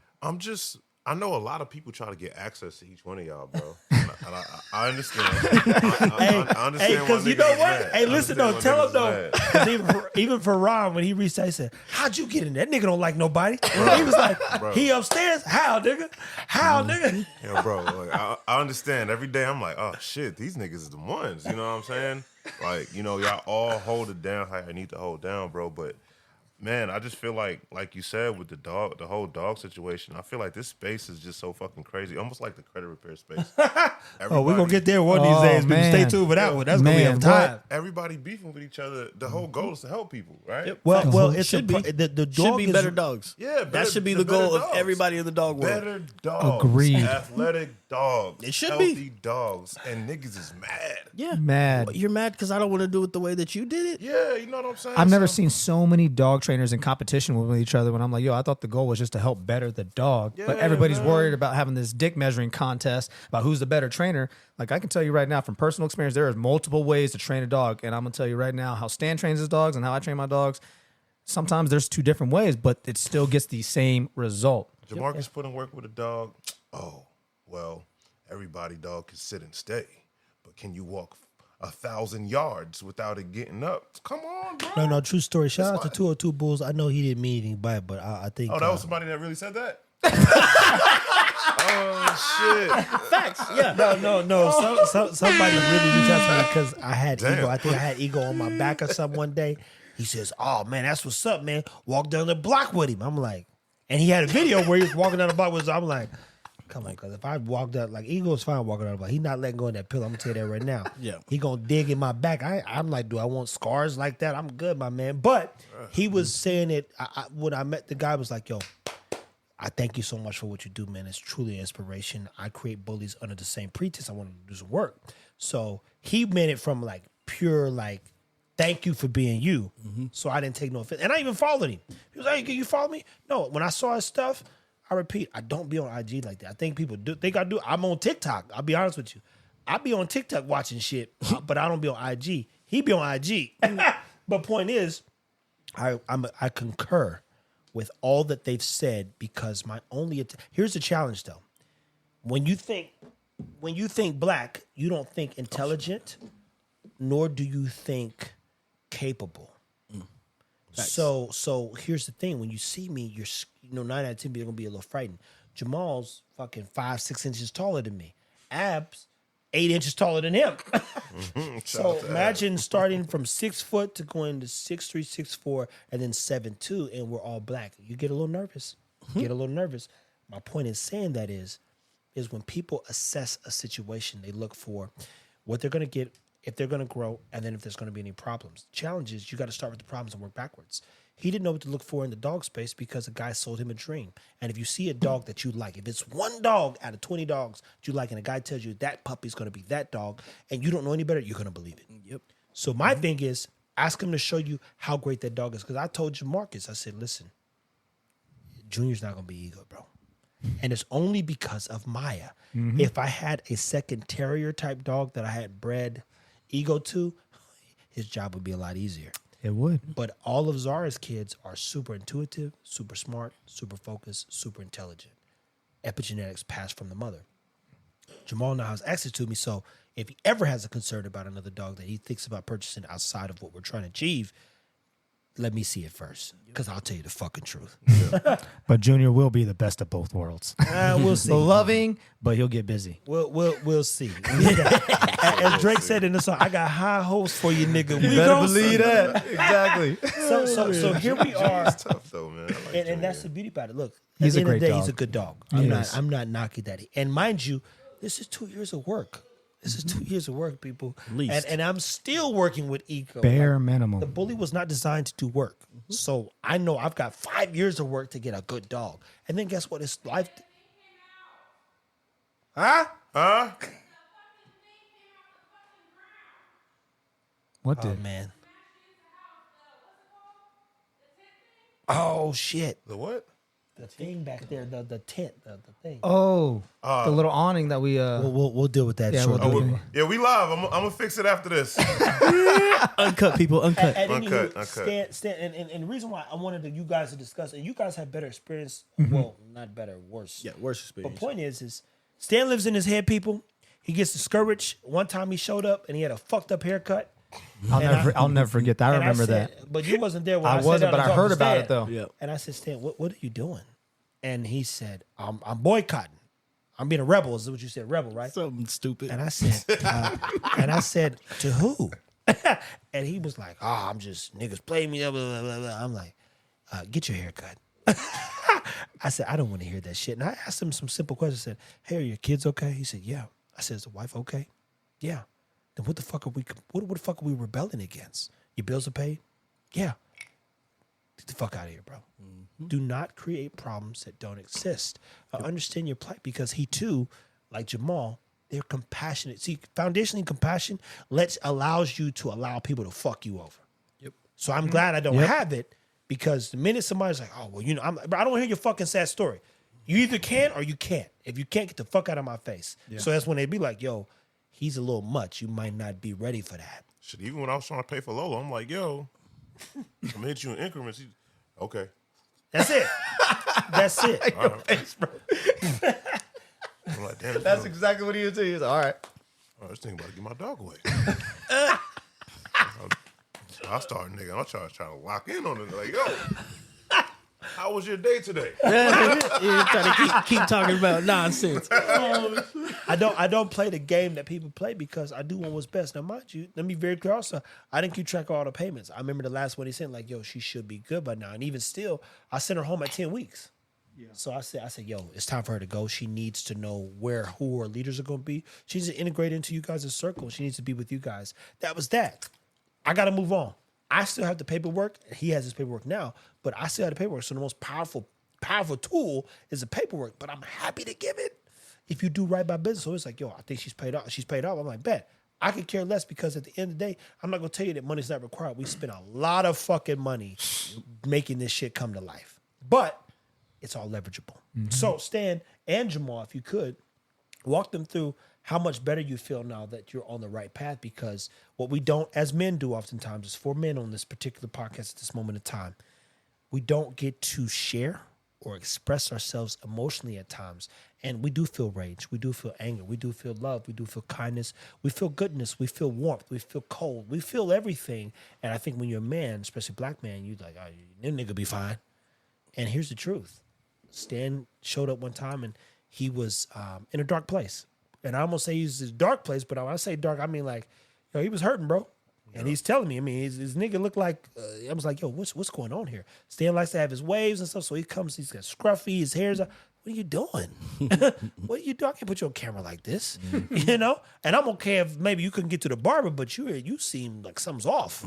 I know a lot of people try to get access to each one of y'all, bro. And I understand. I understand. Because you know what? Mad. Hey, listen though, tell him though. 'Cause even for Ron, when he reached out, he said, "How'd you get in there? That nigga don't like nobody." He was like, Bro. "He upstairs? How, nigga? How, nigga?" Yeah, bro. Like, I understand. Every day I'm like, oh shit, these niggas is the ones. You know what I'm saying? Like, y'all all hold it down how I need to hold down, bro. But man, I just feel like you said, with the whole dog situation, I feel like this space is just so fucking crazy. Almost like the credit repair space. Oh, we're gonna get there one of these days. People, man. stay tuned for that one. That's gonna be Man, a time. Everybody beefing with each other. The whole goal is to help people, right? Yep. Well, it Should be. the dog Should be is, better dogs. Yeah, that should be the goal of everybody in the dog world. Better dogs. Agreed. Athletic dogs. It should healthy be. dogs. And niggas is mad. Yeah, Mad. What, you're mad because I don't want to do it the way that you did it. Yeah, you know what I'm saying? I've never seen so many dog trainers in competition with each other when I'm like, yo, I thought the goal was just to help better the dog. But Yeah, everybody's man. worried about having this dick measuring contest about who's the better trainer. Like, I can tell you right now from personal experience, there is multiple ways to train a dog. And I'm going to tell you right now how Stan trains his dogs and how I train my dogs. Sometimes there's 2 different ways, but it still gets the same result. Jamarcus put in work with a dog. Oh, well, everybody dog can sit and stay. But can you walk 1,000 yards without it getting up? Come on, bro. No, true story. Shout out to 202 Bulls. I know he didn't mean anything by it, but I think. Oh, that was somebody that really said that? Oh, shit. Facts. Yeah. No. Somebody really reached out to me because I had Damn. ego. I think I had ego on my back or something one day. He says, "Oh man, that's what's up, man. Walk down the block with him." I'm like, and he had a video where he was walking down the block with him. I'm like, come on, because if I walked out, like, ego's fine walking down the block. He's not letting go of that pillow. I'm gonna tell you that right now. Yeah. He gonna dig in my back. I'm like, do I want scars like that? I'm good, my man. But he was saying it when I met the guy. I was like, yo, I thank you so much for what you do, man. It's truly an inspiration. I create bullies under the same pretense. I want to do some work. So he meant it from like pure, like, thank you for being you. So I didn't take no offense. And I even followed him. He was like, "Can you follow me?" No, when I saw his stuff, I repeat, I don't be on IG like that. I think people think I do. I'm on TikTok. I'll be honest with you. I be on TikTok watching shit, but I don't be on IG. He be on IG. But point is, I concur with all that they've said, because my only here's the challenge though. When you think black, you don't think intelligent, nor do you think capable. So here's the thing: when you see me, you're 9 out of 10 people are gonna be a little frightened. Jamal's fucking 5-6 inches taller than me. Abs 8 inches taller than him. So imagine starting from 6 foot to going to 6'3", 6'4", and then 7'2", and we're all black. You get a little nervous. Get a little nervous. My point in saying that is when people assess a situation, they look for what they're gonna get, if they're going to grow, and then if there's going to be any problems. The challenge is you got to start with the problems and work backwards. He didn't know what to look for in the dog space because a guy sold him a dream. And if you see a dog that you like, if it's one dog out of 20 dogs that you like, and a guy tells you that puppy's going to be that dog, and you don't know any better, you're going to believe it. Yep. So my thing is, ask him to show you how great that dog is. Because I told Jamarcus, I said, listen, Junior's not gonna be ego, bro. And it's only because of Maya. If I had a second terrier type dog that I had bred ego to, his job would be a lot easier. It would. But all of Zara's kids are super intuitive, super smart, super focused, super intelligent. Epigenetics passed from the mother. Jamahl now has access to me, so if he ever has a concern about another dog that he thinks about purchasing outside of what we're trying to achieve, let me see it first, because I'll tell you the fucking truth. But Junior will be the best of both worlds. We'll see. Loving, but he'll get busy. We'll see. As Drake said in the song, I got high hopes for you, nigga. You better believe that. Exactly. So here we are. It's tough though, man. I like And that's Junior. the beauty about it. Look, He's at a the end of great the day, dog. he's a good dog. He is. I'm not knocking that. And mind you, this is 2 years of work. This is 2 years of work, people. Least. And I'm still working with Eco. Bare Like, minimum. the bully was not designed to do work. So I know I've got 5 years of work to get a good dog. And then guess what? It's life. Huh? Huh? What Oh, did? man. Oh, shit. The what? The thing back there, the tent, the thing. Oh, the little awning that we. We'll deal with that Yeah, shortly. we'll do Oh, Okay. yeah, we live. I'm gonna fix it after this. Uncut, people, uncut. And Uncut, anywho, uncut. Stan, and the reason why I wanted you guys to discuss, and you guys have better experience. Mm-hmm. Well, not better, worse. Yeah, worse But experience. point is Stan lives in his head, people. He gets discouraged. One time he showed up and he had a fucked up haircut. I'll never forget that. I And remember said, that. But you wasn't there when I I said wasn't, that but and I talked heard to about Stan. it though. Yeah. And I said, Stan, what are you doing? And he said, I'm boycotting. I'm being a rebel. Is what you said, rebel, right? Something stupid. And I said, to who? And he was like, I'm just, niggas play me. Blah, blah, blah, blah. I'm like, get your hair cut. I said, I don't want to hear that shit. And I asked him some simple questions. I said, hey, are your kids okay? He said, yeah. I said, is the wife okay? Yeah. Then what the fuck are we rebelling against? Your bills are paid? Yeah. Get the fuck out of here, bro. Do not create problems that don't exist. Understand your plight, because he too, like Jamahl, they're compassionate. See, foundationally compassion allows you to allow people to fuck you over. Yep. So I'm glad I don't have it, because the minute somebody's like, oh, well, I don't want to hear your fucking sad story. You either can or you can't. If you can't, get the fuck out of my face. So that's when they be like, yo, he's a little much. You might not be ready for that. Shit, even when I was trying to pay for Lola, I'm like, yo, I'm gonna hit you in increments. Okay. That's it. That's it. All right. I'm like, damn. That's exactly what he was saying. He was like, all right. I was thinking about to get my dog away. I started, nigga. I'm trying to lock in on it. Like, yo, how was your day today? You're trying to keep talking about nonsense. I don't play the game that people play, because I do want what's best. Now, mind you, let me be very clear also, I didn't keep track of all the payments. I remember the last one he sent, like, yo, she should be good by now. And even still, I sent her home at 10 weeks. Yeah. So I said, yo, it's time for her to go. She needs to know who her leaders are going to be. She needs to integrate into you guys' circle. She needs to be with you guys. That was that. I got to move on. I still have the paperwork. He has his paperwork now, but I still have the paperwork. So the most powerful tool is the paperwork, but I'm happy to give it if you do right by business. So it's like, yo, I think she's paid off. She's paid off. I'm like, bet. I could care less, because at the end of the day, I'm not going to tell you that money's not required. We spend a lot of fucking money making this shit come to life, but it's all leverageable. So Stan and Jamahl, if you could, walk them through how much better you feel now that you're on the right path, because what we don't, as men do oftentimes, is for men on this particular podcast at this moment in time, we don't get to share or express ourselves emotionally at times. And we do feel rage. We do feel anger. We do feel love. We do feel kindness. We feel goodness. We feel warmth. We feel cold. We feel everything. And I think when you're a man, especially a black man, you're like, oh, them nigga be fine. And here's the truth. Stan showed up one time and he was in a dark place. And I almost say he's a dark place, but when I say dark, I mean like, yo, he was hurting, bro. And he's telling me, I mean, his nigga looked like, I was like, yo, what's going on here? Stan likes to have his waves and stuff, so he comes, he's got scruffy, his hair's out. What are you doing? What are you doing? I can't put you on camera like this, you know? And I'm okay if maybe you couldn't get to the barber, but you seem like something's off.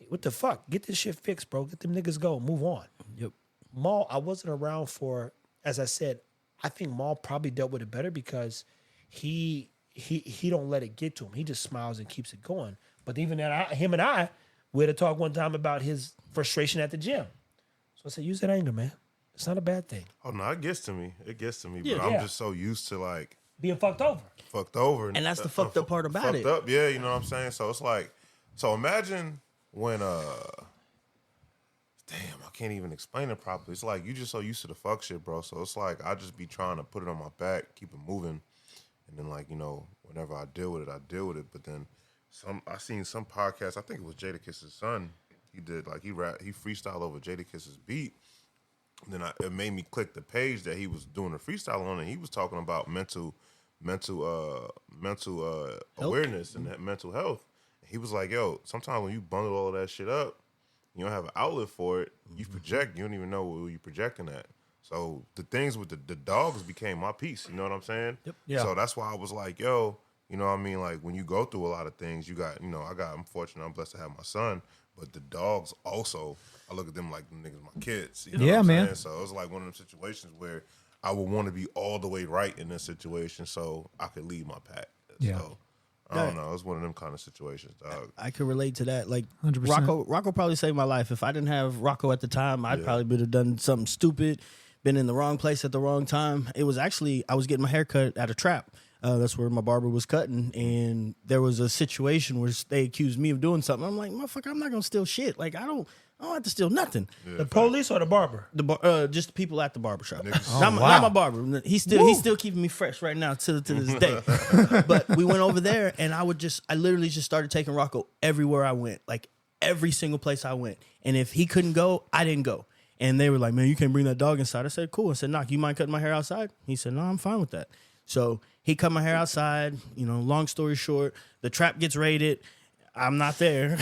What the fuck? Get this shit fixed, bro. Get them niggas go. Move on. Yep. Maul, I wasn't around for, as I said, I think Maul probably dealt with it better because he don't let it get to him. He just smiles and keeps it going. But even that, him and I, we had a talk one time about his frustration at the gym. So I said, use that anger, man. It's not a bad thing. Oh no, it gets to me. It gets to me. Yeah. But I'm Yeah. just so used to like Being fucked over. fucked over. And that's the fucked up part about fucked it. up, yeah, you know what I'm saying? So it's like, so imagine when damn, I can't even explain it properly. It's like you just so used to the fuck shit, bro. So it's like I just be trying to put it on my back, keep it moving, and then like, you know, whenever I deal with it, I deal with it. But then I seen some podcast, I think it was Jadakiss's son. He did like he freestyled over Jadakiss's beat. And then it made me click the page that he was doing a freestyle on, and he was talking about mental awareness and mental health. He was like, yo, sometimes when you bundle all of that shit up, you don't have an outlet for it, you project, you don't even know who you're projecting at. So the things with the dogs became my piece, you know what I'm saying? Yep. Yeah. So that's why I was like, yo, you know what I mean? Like when you go through a lot of things, you got, you know, I'm fortunate, I'm blessed to have my son, but the dogs also, I look at them like them niggas my kids. You know Yeah, what I'm man. saying? So it was like one of them situations where I would want to be all the way right in this situation so I could lead my pack. Yeah. So I don't know. It was one of them kind of situations, dog. I could relate to that. Like 100%. Rocco probably saved my life. If I didn't have Rocco at the time, I'd probably would have done something stupid, been in the wrong place at the wrong time. It was actually, I was getting my hair cut at a trap. That's where my barber was cutting, and there was a situation where they accused me of doing something. I'm like, motherfucker, I'm not gonna steal shit. Like I don't have to steal nothing. The police or the barber? Just the people at the barbershop. Niggas- Not wow. my barber. He's still keeping me fresh right now to this day. But we went over there, and I literally just started taking Rocco everywhere I went, like every single place I went. And if he couldn't go, I didn't go. And they were like, man, you can't bring that dog inside. I said, cool. I said, Knock, you mind cutting my hair outside? He said, no, I'm fine with that. So he cut my hair outside. You know, long story short, the trap gets raided. I'm not there.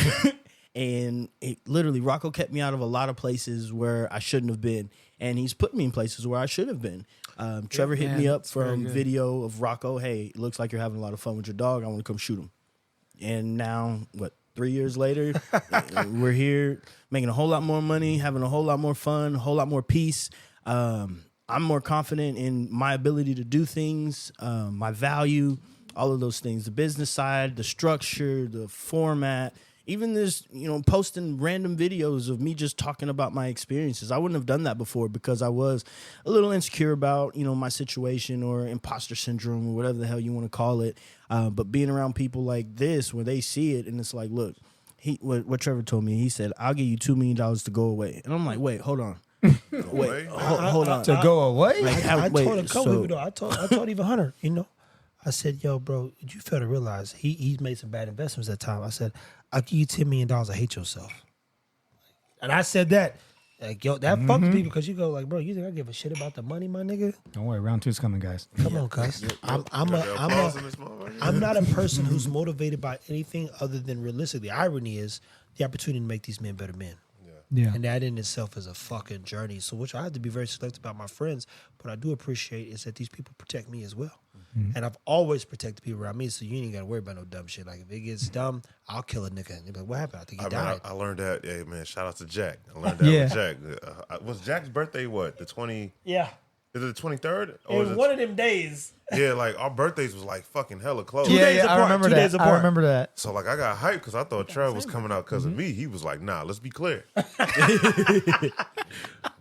And literally, Rocco kept me out of a lot of places where I shouldn't have been. And he's put me in places where I should have been. Trevor hit me up from video of Rocco. Hey, it looks like you're having a lot of fun with your dog. I want to come shoot him. And now, 3 years later, we're here making a whole lot more money, having a whole lot more fun, a whole lot more peace. I'm more confident in my ability to do things, my value, all of those things. The business side, the structure, the format, even this, posting random videos of me just talking about my experiences. I wouldn't have done that before because I was a little insecure about, my situation or imposter syndrome or whatever the hell you want to call it. But being around people like this, where they see it and it's like, look, what Trevor told me, he said, I'll give you $2 million to go away. And I'm like, wait, hold on. Wait, hold on. To go away? Like, I wait, told a couple so- people though. I told even Hunter, I said, yo, bro, you fail to realize he's made some bad investments that time. I said, I'll give you $10 million. I hate yourself. And I said that. Like, yo, that fucks people because you go like, bro, you think I give a shit about the money, my nigga? Don't worry, round two's coming, guys. Come on, cuz. I'm not a person who's motivated by anything other than realistically. The irony is the opportunity to make these men better men. Yeah. And that in itself is a fucking journey. So which I have to be very selective about my friends, but I do appreciate is that these people protect me as well. And I've always protected people around me, so you ain't got to worry about no dumb shit. Like, if it gets dumb, I'll kill a nigga. And you'll be like, what happened? I think he died. I learned that. Hey man, shout out to Jack. I learned that with Jack. Was Jack's birthday what? The 20? Yeah. Is it the 23rd? It was one of them days. Yeah, like our birthdays was like fucking hella close. days I apart, remember 2 days that. I apart. remember that. So like I got hyped because I thought Trev was coming out because of me. He was like, nah, let's be clear.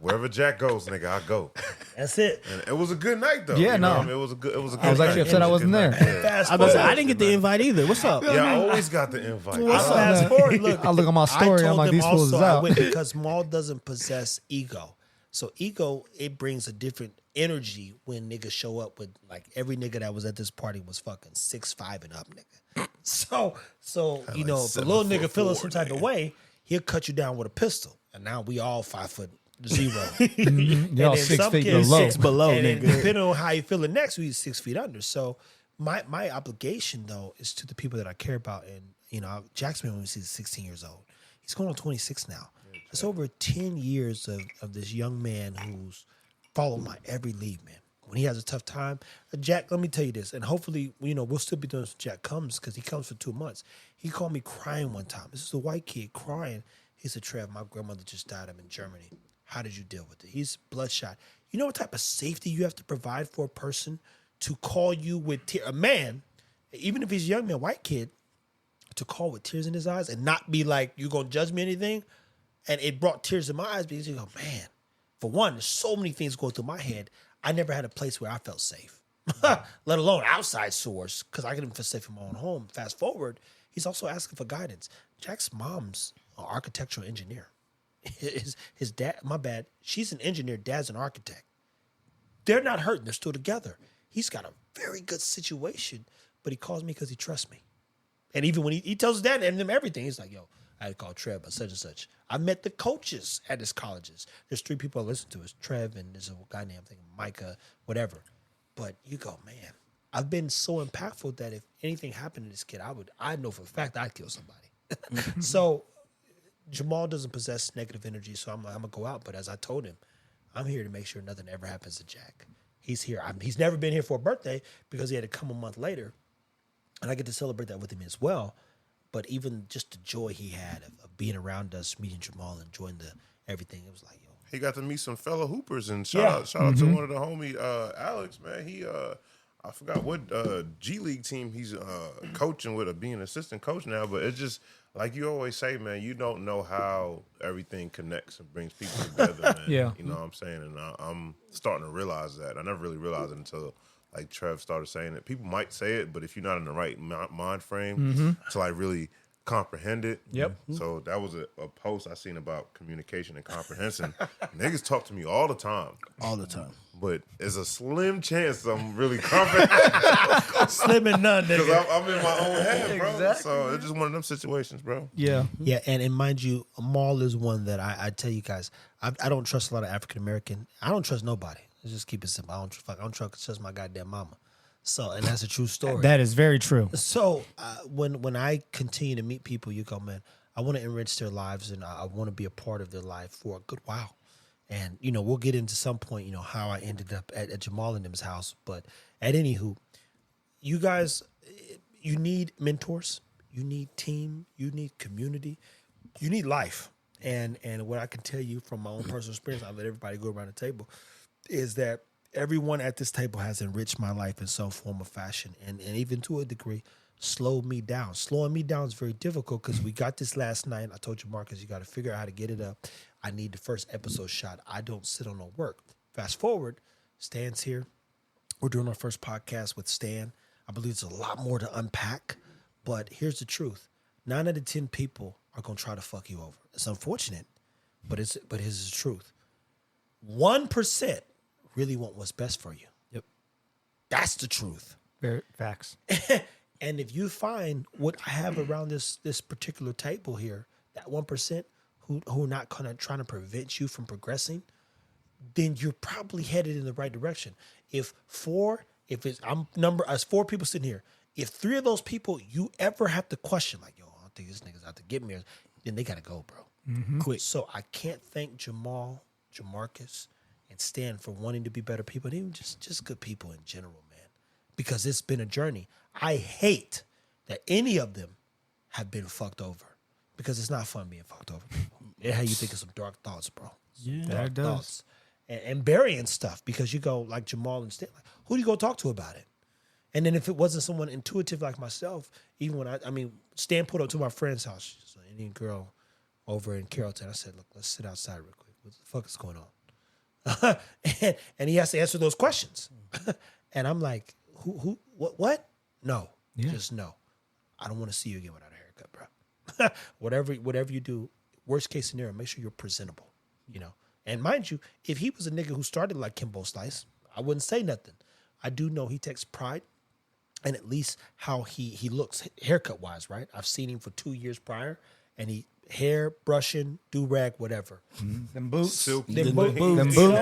Wherever Jack goes, nigga, I go. That's it. And it was a good night though. Yeah, you know no. what I mean? It was a good I was actually night. upset I wasn't there. Fast I was about to say, forward. I didn't get the invite either. What's up? Yeah, I always got the invite. Fast forward. Look, I look at my story, I'm like, them these fools is also I out. went because Maul doesn't possess ego. So ego, it brings a different energy when niggas show up with, like, every nigga that was at this party was fucking 6'5" and up, nigga. So you know, if a little nigga feeling some type of way, he'll cut you down with a pistol. And now we all 5'0". Y'all 6 feet below. 6 below, and then nigga. depending on how you feeling next, we 6 feet under. So my obligation though is to the people that I care about. And Jack's been when he's 16 years old. He's going on 26 now. It's over 10 years of this young man who's followed my every lead, man. When he has a tough time, Jack, let me tell you this, and hopefully, we'll still be doing this when Jack comes because he comes for 2 months. He called me crying one time. This is a white kid crying. He said, Trev, my grandmother just died. I'm in Germany. How did you deal with it? He's bloodshot. You know what type of safety you have to provide for a person to call you with tears? A man, even if he's a young man, white kid, to call with tears in his eyes and not be like, you going to judge me or anything? And it brought tears in my eyes because you go, man, For one, there's so many things going through my head. I never had a place where I felt safe, let alone outside source, because I couldn't feel safe in my own home. Fast forward, he's also asking for guidance. Jack's mom's an architectural engineer. His dad, my bad, she's an engineer, dad's an architect. They're not hurting, they're still together. He's got a very good situation, but he calls me because he trusts me. And even when he tells his dad and them everything, he's like, yo, I had to call Trev about such and such. I met the coaches at his colleges. There's 3 people I listen to. It's Trev and there's a guy named, I think, Micah, whatever. But you go, man, I've been so impactful that if anything happened to this kid, I know for a fact I'd kill somebody. So Jamahl doesn't possess negative energy, so I'm going to go out. But as I told him, I'm here to make sure nothing ever happens to Jack. He's here. He's never been here for a birthday because he had to come a month later. And I get to celebrate that with him as well. But even just the joy he had of being around us, meeting Jamahl, enjoying everything, it was like, yo. He got to meet some fellow hoopers, and shout out to one of the homie, Alex, man. He, I forgot what G League team he's coaching with, or being an assistant coach now. But it's just, like you always say, man, you don't know how everything connects and brings people together, man. Yeah. You know what I'm saying? And I'm starting to realize that. I never really realized it until, like, Trev started saying it. People might say it, but if you're not in the right mind frame to, like, really comprehend it. Yep. So that was a post I seen about communication and comprehension. Niggas talk to me all the time. All the time. But there's a slim chance I'm really confident. Slim and none, nigga. Because I'm in my own head, bro. Exactly. So it's just one of them situations, bro. Yeah. Yeah, and mind you, Amal is one that I tell you guys, I don't trust a lot of African American. I don't trust nobody. Let's just keep it simple. I don't trust my goddamn mama. So, and that's a true story. That is very true. So when I continue to meet people, you go, man, I want to enrich their lives and I want to be a part of their life for a good while. And, you know, we'll get into some point, you know, how I ended up at Jamahl and them's house. But at anywho, you guys, you need mentors, you need team, you need community, you need life. And what I can tell you from my own personal experience, I let everybody go around the table, is that everyone at this table has enriched my life in some form or fashion, and even to a degree, slowed me down. Slowing me down is very difficult because we got this last night. I told you, Marcus, you got to figure out how to get it up. I need the first episode shot. I don't sit on no work. Fast forward, Stan's here. We're doing our first podcast with Stan. I believe there's a lot more to unpack, but here's the truth. 9 out of 10 people are going to try to fuck you over. It's unfortunate, but here's the truth. 1% really want what's best for you. Yep. That's the truth. Very facts. And if you find what I have around this particular table here, that 1% who are not kind of trying to prevent you from progressing, then you're probably headed in the right direction. As 4 people sitting here, if 3 of those people you ever have to question, like, yo, I don't think this nigga's out to get me, then they gotta go, bro. Quick. So I can't thank Jamahl, Jamarcus, and Stan for wanting to be better people, and even just good people in general, man. Because it's been a journey. I hate that any of them have been fucked over. Because it's not fun being fucked over, people. It how you think of some dark thoughts, bro. Yeah, Dark thoughts. And burying stuff, because you go like Jamahl and Stan, like, who do you go talk to about it? And then if it wasn't someone intuitive like myself, even when Stan pulled up to my friend's house, she's an Indian girl over in Carrollton. I said, look, let's sit outside real quick. What the fuck is going on? and he has to answer those questions. And I'm like, who, what? No, just no. I don't want to see you again without a haircut, bro. whatever you do, worst case scenario, make sure you're presentable, you know. And mind you, if he was a nigga who started like Kimbo Slice, I wouldn't say nothing. I do know he takes pride in at least how he looks haircut wise, right? I've seen him for 2 years prior, and he hair brushing, do rag, whatever. Them boots. Silky. Them boots. So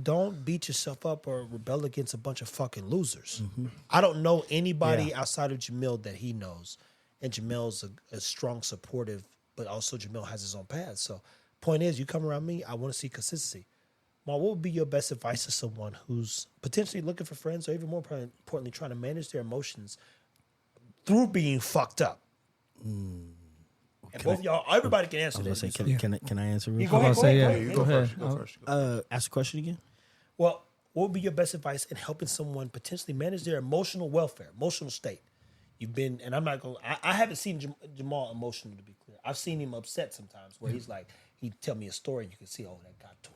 don't beat yourself up or rebel against a bunch of fucking losers. I don't know anybody outside of Jamil that he knows, and Jamil's a strong, supportive, but also Jamahl has his own path. So, point is, you come around me, I want to see consistency. Ma, what would be your best advice to someone who's potentially looking for friends, or even more importantly, trying to manage their emotions through being fucked up? And both of y'all, everybody can answer this. Can I answer real Go quick? ahead. Go ahead. You go first. Ask the question again. Well, what would be your best advice in helping someone potentially manage their emotional welfare, emotional state? You've been, and I'm not going. I haven't seen Jamahl emotional, to be clear. I've seen him upset sometimes, where he's he'd tell me a story and you could see, oh, that got to him.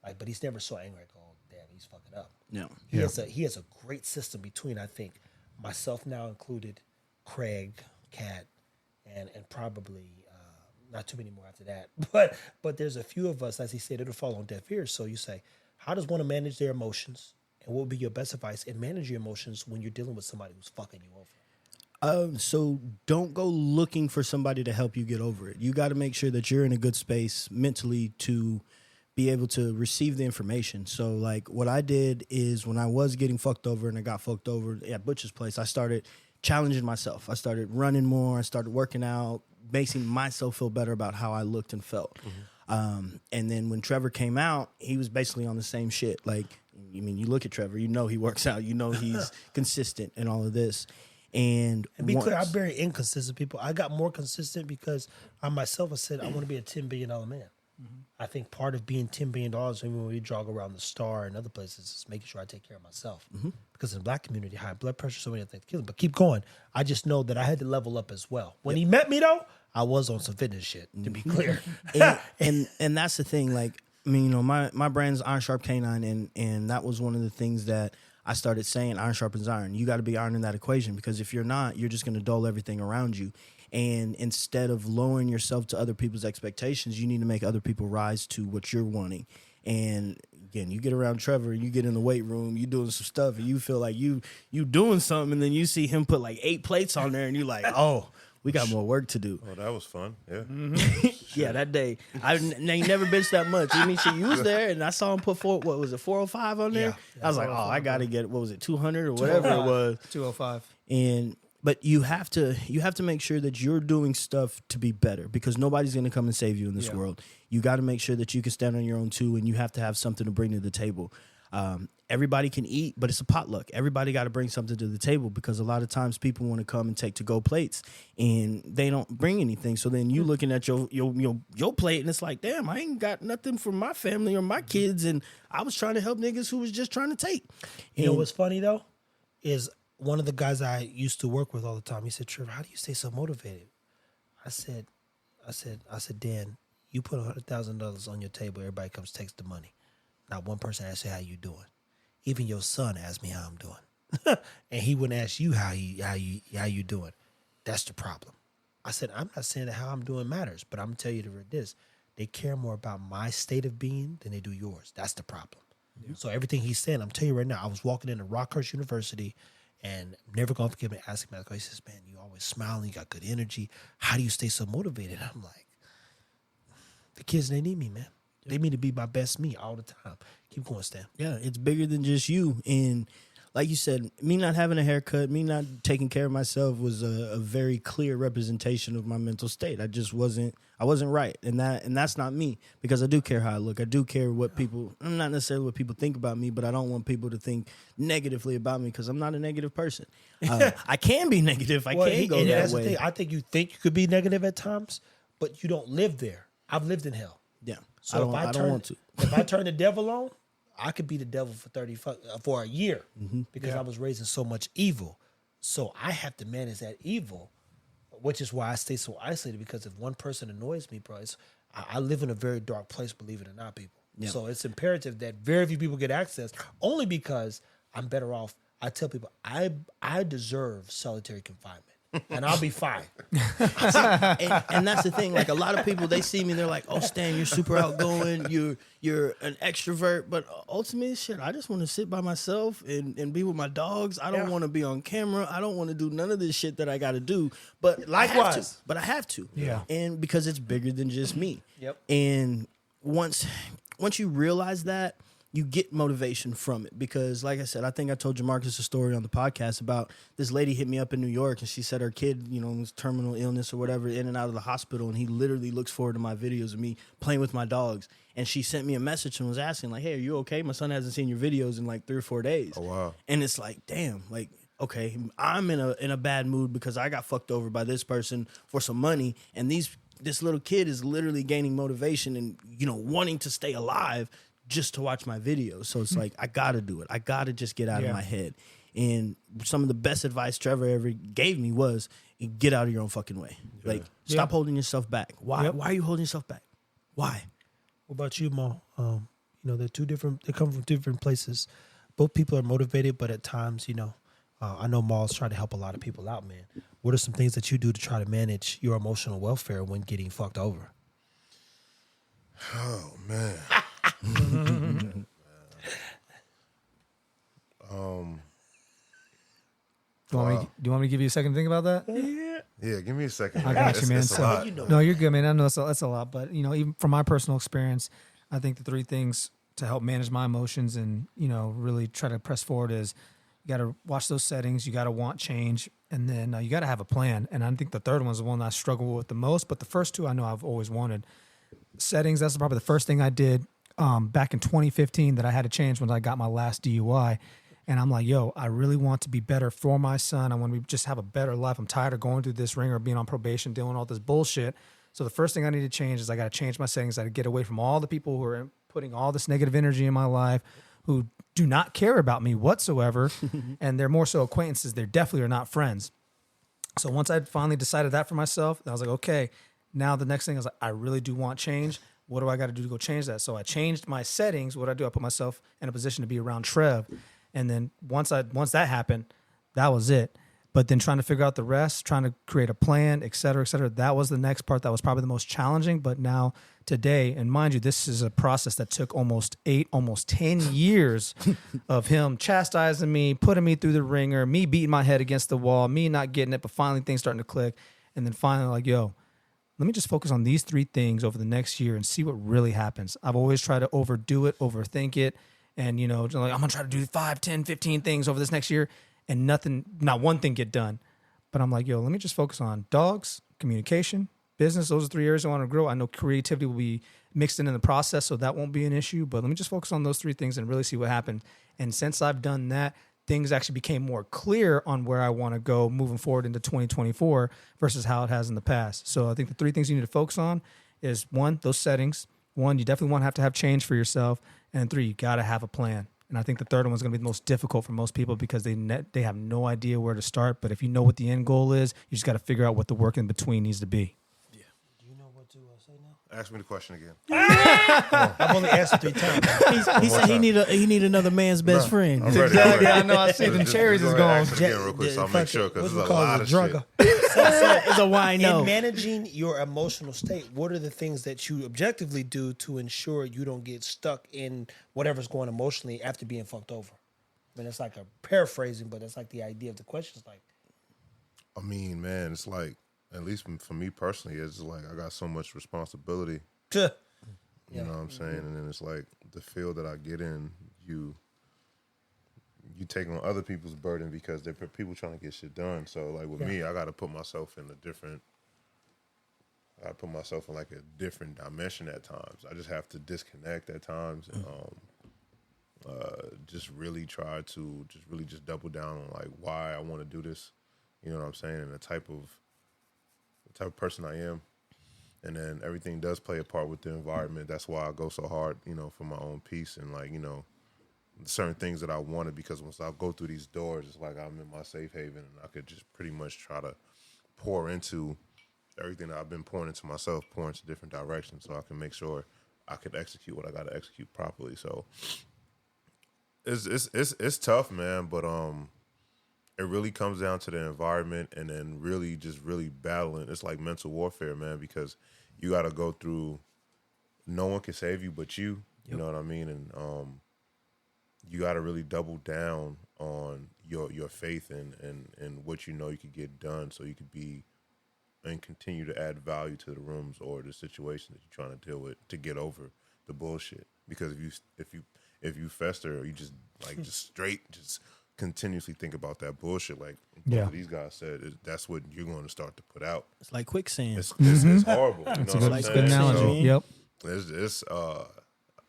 Like, but he's never so angry, like, oh, damn, he's fucking up. No. He has a great system between, I think, myself now included, Craig, Kat, and probably not too many more after that. But there's a few of us, as he said, it'll fall on deaf ears. So you say, how does one manage their emotions? And what would be your best advice in managing your emotions when you're dealing with somebody who's fucking you over? So don't go looking for somebody to help you get over it. You got to make sure that you're in a good space mentally to be able to receive the information. So like what I did is when I was getting fucked over and I got fucked over at Butch's place, I started challenging myself. I started running more. I started working out, making myself feel better about how I looked and felt. And then when Trevor came out, he was basically on the same shit. Like, I mean, you look at Trevor, you know he works out, you know he's consistent and all of this. And be clear, I'm very inconsistent, people. I got more consistent because I myself, I said I want to be a $10 billion man. I think part of being $10 billion, when we jog around the Star and other places, is making sure I take care of myself. Because in the black community, high blood pressure, so many things kill them. But keep going. I just know that I had to level up as well. When he met me, though, I was on some fitness shit, to be clear. and that's the thing. Like, I mean, you know, my brand's Iron Sharp Canine, and that was one of the things that I started saying, iron sharpens iron. You got to be iron in that equation, because if you're not, you're just going to dull everything around you. And instead of lowering yourself to other people's expectations, you need to make other people rise to what you're wanting. And again, you get around Trevor, you get in the weight room, you doing some stuff, and you feel like you doing something, and then you see him put like 8 plates on there, and you're like, oh, we got more work to do. Oh, that was fun. Yeah. Yeah, that day. I never bitched that much. I mean, you was there, and I saw him put 405 on there? Yeah, I was like, oh, I got to get, 200 or whatever it was. 205. But you have to make sure that you're doing stuff to be better, because nobody's going to come and save you in this world. You got to make sure that you can stand on your own too, and you have to have something to bring to the table. Everybody can eat, but it's a potluck. Everybody got to bring something to the table, because a lot of times people want to come and take to-go plates and they don't bring anything. So then you looking at your plate, and it's like, damn, I ain't got nothing for my family or my kids, and I was trying to help niggas who was just trying to take. You know what's funny though is one of the guys I used to work with all the time, he said, Trevor, how do you stay so motivated? I said, Dan, you put $100,000 on your table, everybody comes takes the money. Not one person asks you how you doing. Even your son asked me how I'm doing. And he wouldn't ask you how you doing. That's the problem. I said, I'm not saying that how I'm doing matters, but I'm gonna tell you this. They care more about my state of being than they do yours. That's the problem. Yeah. So everything he's saying, I'm telling you right now, I was walking into Rockhurst University, and never gonna forget me asking me, he says, man, you always smiling, you got good energy. How do you stay so motivated? I'm like, the kids, they need me, man. They need to be my best me all the time. Keep going, Stan. Yeah, it's bigger than just you. And like you said, me not having a haircut, me not taking care of myself was a very clear representation of my mental state. I wasn't right. And that's not me, because I do care how I look. I do care what people, not necessarily what people think about me, but I don't want people to think negatively about me, because I'm not a negative person. I can be negative. I can go that way. The thing. I think you could be negative at times, but you don't live there. I've lived in hell. Yeah. So I don't want to. If I turn the devil on, I could be the devil for a year, because I was raising so much evil. So I have to manage that evil, which is why I stay so isolated, because if one person annoys me, bro, I live in a very dark place, believe it or not, people. Yeah. So it's imperative that very few people get access, only because I'm better off. I tell people I deserve solitary confinement. And I'll be fine. and that's the thing. Like, a lot of people, they see me, they're like, "Oh, Stan, you're super outgoing. You're an extrovert." But ultimately, shit, I just want to sit by myself and be with my dogs. I don't want to be on camera. I don't want to do none of this shit that I got to do. But likewise, I have to. Yeah. And because it's bigger than just me. Yep. And once you realize that, you get motivation from it, because, like I said, I think I told Jamarcus a story on the podcast about this lady hit me up in New York, and she said her kid, was terminal illness or whatever, in and out of the hospital, and he literally looks forward to my videos of me playing with my dogs. And she sent me a message and was asking, like, "Hey, are you okay? My son hasn't seen your videos in like 3 or 4 days." Oh, wow. And it's like, damn, like, okay, I'm in a bad mood because I got fucked over by this person for some money, and this little kid is literally gaining motivation and wanting to stay alive just to watch my videos. So it's like, I gotta do it. I gotta just get out of my head. And some of the best advice Trevor ever gave me was, get out of your own fucking way. Like, stop holding yourself back. Why are you holding yourself back? Why? What about you, Mo? They're they come from different places. Both people are motivated, but at times, I know Maul's trying to help a lot of people out, man. What are some things that you do to try to manage your emotional welfare when getting fucked over? Oh man. Do you want me to give you a second to think about that? Yeah, give me a second. I got you, man. It's a lot. No, you're good, man. I know that's a lot, but even from my personal experience, I think the three things to help manage my emotions and really try to press forward is you got to watch those settings, you got to want change, and then you got to have a plan. And I think the third one is the one I struggle with the most, but the first two I know I've always wanted. Settings, that's probably the first thing I did back in 2015 that I had to change when I got my last DUI. And I'm like, yo, I really want to be better for my son. I want to just have a better life. I'm tired of going through this ringer, being on probation, dealing with all this bullshit. So the first thing I need to change is I got to change my settings. I got to get away from all the people who are putting all this negative energy in my life, who do not care about me whatsoever. And they're more so acquaintances. They definitely are not friends. So once I finally decided that for myself, I was like, okay, now the next thing is like, I really do want change. What do I got to do to go change that? So I changed my settings. What I do, I put myself in a position to be around Trev. And then once that happened, that was it. But then trying to figure out the rest, trying to create a plan, et cetera, that was the next part that was probably the most challenging. But now today, and mind you, this is a process that took almost 10 years of him chastising me, putting me through the ringer, me beating my head against the wall, me not getting it, but finally things starting to click. And then finally like, yo, let me just focus on these three things over the next year and see what really happens. I've always tried to overdo it, overthink it. And, I'm going to try to do 5, 10, 15 things over this next year and not one thing get done. But I'm like, yo, let me just focus on dogs, communication, business. Those are 3 areas I want to grow. I know creativity will be mixed in the process, so that won't be an issue. But let me just focus on those three things and really see what happens. And since I've done that, things actually became more clear on where I want to go moving forward into 2024 versus how it has in the past. So I think the three things you need to focus on is, one, those settings. One, you definitely want to have change for yourself. And 3, you got to have a plan. And I think the third one is going to be the most difficult for most people because they have no idea where to start. But if you know what the end goal is, you just got to figure out what the work in between needs to be. Yeah. Do you know what to say now? Ask me the question again. I've only asked it 3 times. He said he need another man's best friend. I'm ready. Exactly. I know. I see them cherries is gone. Ask it again real quick, so I'll make sure because there's a lot of shit. It's a why no. In managing your emotional state, what are the things that you objectively do to ensure you don't get stuck in whatever's going emotionally after being fucked over? I mean, it's like a paraphrasing, but it's like the idea of the question is like. I mean, man, it's like, at least for me personally, it's like I got so much responsibility. You know what I'm saying? And then it's like the field that I get in, you take on other people's burden because they're people trying to get shit done. So like with me, I got to put myself in like a different dimension at times. I just have to disconnect at times and just really try to just double down on like why I want to do this. You know what I'm saying? And the type of person I am. And then everything does play a part with the environment. That's why I go so hard, for my own peace and like, certain things that I wanted, because once I go through these doors, it's like I'm in my safe haven and I could just pretty much try to pour into everything that I've been pouring into myself, pour into different directions so I can make sure I could execute what I got to execute properly. So it's tough, man, but it really comes down to the environment and then really battling. It's like mental warfare, man, because you got to go through, no one can save you but you, you know what I mean? And you got to really double down on your faith and what you could get done so you could be and continue to add value to the rooms or the situation that you're trying to deal with to get over the bullshit. Because if you fester or you just continuously think about that bullshit, like both of these guys said, that's what you're going to start to put out. It's like quicksand. It's horrible. That's a good analogy. So, yep. It's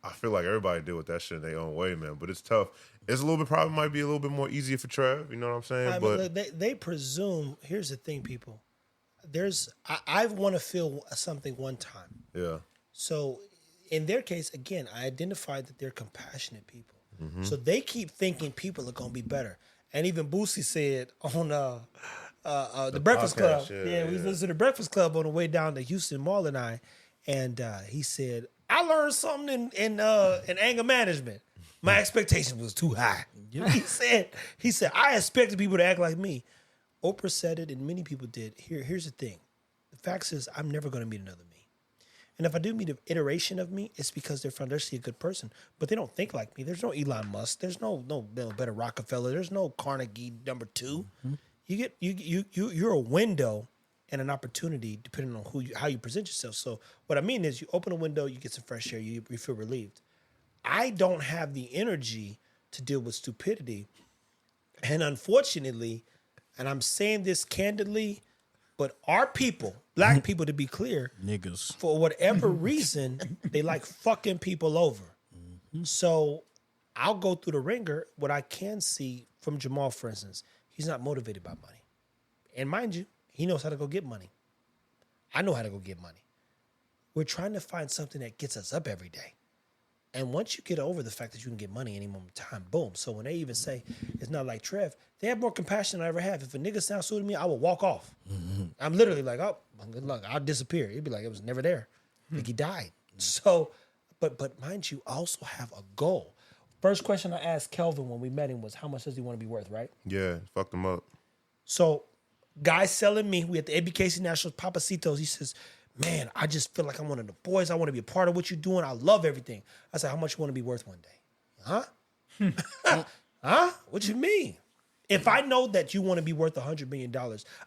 I feel like everybody deal with that shit in their own way, man. But it's tough. It's a little bit probably might be a little bit more easier for Trev. You know what I'm saying? But they presume. Here's the thing, people. I want to feel something one time. Yeah. So in their case, again, I identified that they're compassionate people. Mm-hmm. So they keep thinking people are gonna be better. And even Boosie said on the Breakfast Club. We listened to the Breakfast Club on the way down to Houston, Maul and I. And he said, I learned something in anger management. My expectation was too high. He said, I expected people to act like me. Oprah said it, and many people did. Here's the thing. The fact is, I'm never going to meet another me. And if I do meet an iteration of me, it's because they're foundationally a good person, but they don't think like me. There's no Elon Musk. There's no better Rockefeller. There's no Carnegie number 2. Mm-hmm. You're a window and an opportunity depending on how you present yourself. So what I mean is, you open a window, you get some fresh air, you feel relieved. I don't have the energy to deal with stupidity, and unfortunately, and I'm saying this candidly, but our people, black people, to be clear, niggas, for whatever reason, they like fucking people over. Mm-hmm. So I'll go through the ringer. What I can see from Jamahl, for instance, he's not motivated by money. And mind you, he knows how to go get money. I know how to go get money. We're trying to find something that gets us up every day. And once you get over the fact that you can get money any moment of time, boom. So when they even say it's not like Trev, they have more compassion than I ever have. If a nigga sounds suited me, I will walk off. Mm-hmm. I'm literally like, oh, good luck. I'll disappear. He'd be like, it was never there. Like he died. So, but mind you, I also have a goal. First question I asked Kelvin when we met him was, how much does he want to be worth, right? Yeah, fucked him up. So, guy selling me, we at the ABKC Nationals, Papacitos, he says, man, I just feel like I'm one of the boys. I want to be a part of what you're doing. I love everything. I said, how much you want to be worth one day? Huh? Huh? What you mean? If I know that you want to be worth $100 million,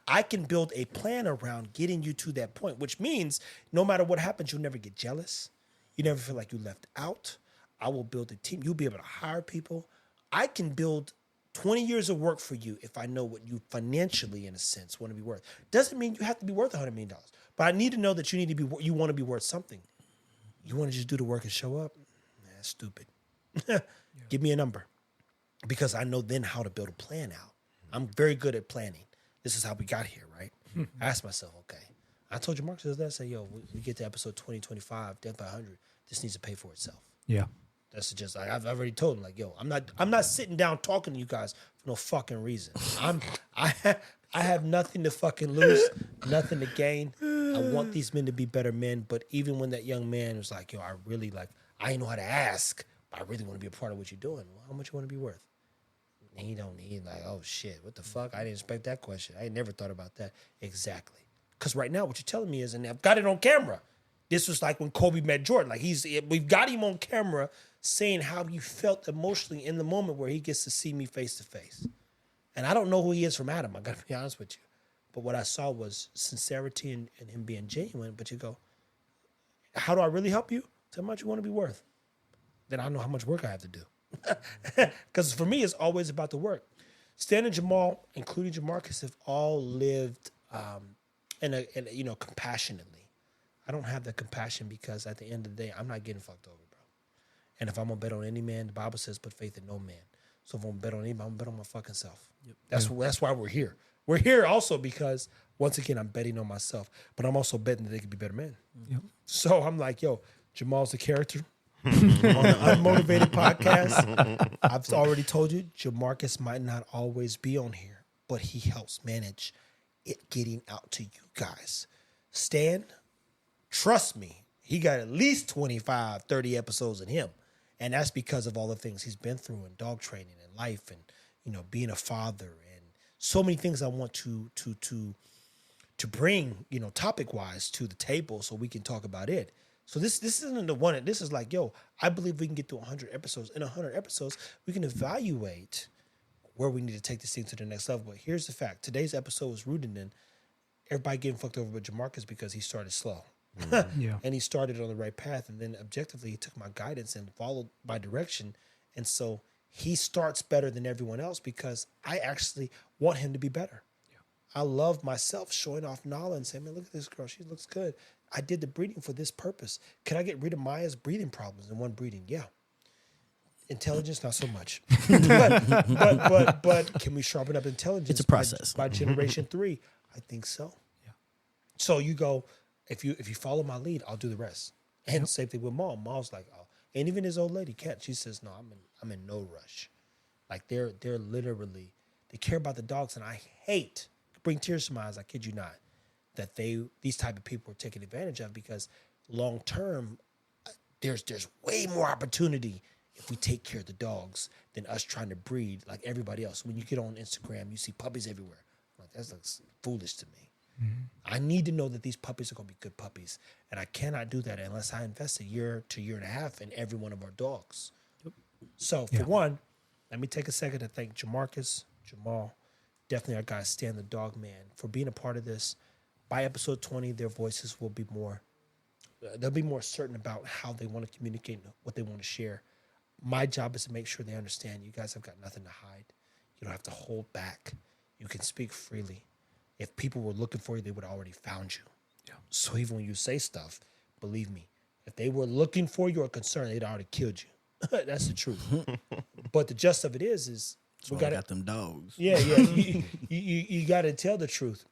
I can build a plan around getting you to that point, which means no matter what happens, you'll never get jealous. You never feel like you left out. I will build a team. You'll be able to hire people. I can build 20 years of work for you if I know what you financially, in a sense, want to be worth. Doesn't mean you have to be worth $100 million. But I need to know that you want to be worth something. You want to just do the work and show up? That's stupid. Give me a number. Because I know then how to build a plan out. I'm very good at planning. This is how we got here, right? I asked myself, okay. I told you Marcus the other day, I said, yo, we get to episode 20, 25, Death by 100. This needs to pay for itself. Yeah. That's just, I've already told him, like, yo, I'm not sitting down talking to you guys for no fucking reason. I have nothing to fucking lose, nothing to gain. I want these men to be better men. But even when that young man was like, yo, I didn't know how to ask, but I really want to be a part of what you're doing. Well, how much you want to be worth? And he like, oh shit, what the fuck? I didn't expect that question. I never thought about that. Exactly. Because right now what you're telling me is, and I've got it on camera. This was like when Kobe met Jordan. Like we've got him on camera saying how you felt emotionally in the moment where he gets to see me face to face. And I don't know who he is from Adam. I got to be honest with you. But what I saw was sincerity and him being genuine. But you go, how do I really help you? Tell me how much you want to be worth. Then I know how much work I have to do. Because for me, it's always about the work. Stan and Jamahl, including Jamarcus, have all lived compassionately. I don't have that compassion because at the end of the day, I'm not getting fucked over, bro. And if I'm going to bet on any man, the Bible says put faith in no man. So if I'm going to bet on anybody, I'm going to bet on my fucking self. Yep. That's why we're here. We're here also because, once again, I'm betting on myself. But I'm also betting that they could be better men. Yep. So I'm like, yo, Jamahl's the character. On the UnMotivated podcast, I've already told you, Jamarcus might not always be on here, but he helps manage it getting out to you guys. Stan, trust me, he got at least 25, 30 episodes in him. And that's because of all the things he's been through in dog training and life and, being a father and so many things I want to bring, topic-wise to the table so we can talk about it. So this isn't the one. This is like, yo, I believe we can get to 100 episodes. In 100 episodes, we can evaluate where we need to take this thing to the next level. But here's the fact. Today's episode was rooted in everybody getting fucked over with Jamarcus because he started slow. Mm-hmm. Yeah. And he started on the right path. And then objectively, he took my guidance and followed my direction. And so he starts better than everyone else because I actually want him to be better. Yeah. I love myself showing off Nala and saying, man, look at this girl. She looks good. I did the breeding for this purpose. Can I get rid of Maya's breathing problems in one breeding? Yeah. Intelligence, not so much. but can we sharpen up intelligence? It's a process. By generation 3, I think so. Yeah. So you go, if you follow my lead, I'll do the rest. And same thing with Mom. Mom's like, oh, and even his old lady, Kat, she says, no, I'm in no rush. Like they're literally, they care about the dogs, and I hate, bring tears to my eyes, I kid you not, that these type of people are taken advantage of because long term, there's way more opportunity if we take care of the dogs than us trying to breed like everybody else. When you get on Instagram, you see puppies everywhere. Like, that looks foolish to me. I need to know that these puppies are going to be good puppies, and I cannot do that unless I invest a year to year and a half in every one of our dogs. So for one, let me take a second to thank Jamarcus, Jamahl, definitely our guy Stan the Dog Man, for being a part of this. By episode 20, their voices will be more, they'll be more certain about how they want to communicate, what they want to share. My job is to make sure they understand you guys have got nothing to hide. You don't have to hold back. You can speak freely. If people were looking for you, they would have already found you. Yeah. So even when you say stuff, believe me, if they were looking for you or concerned, they'd already killed you. That's the truth. But the gist of it is we got them dogs. Yeah. You got to tell the truth.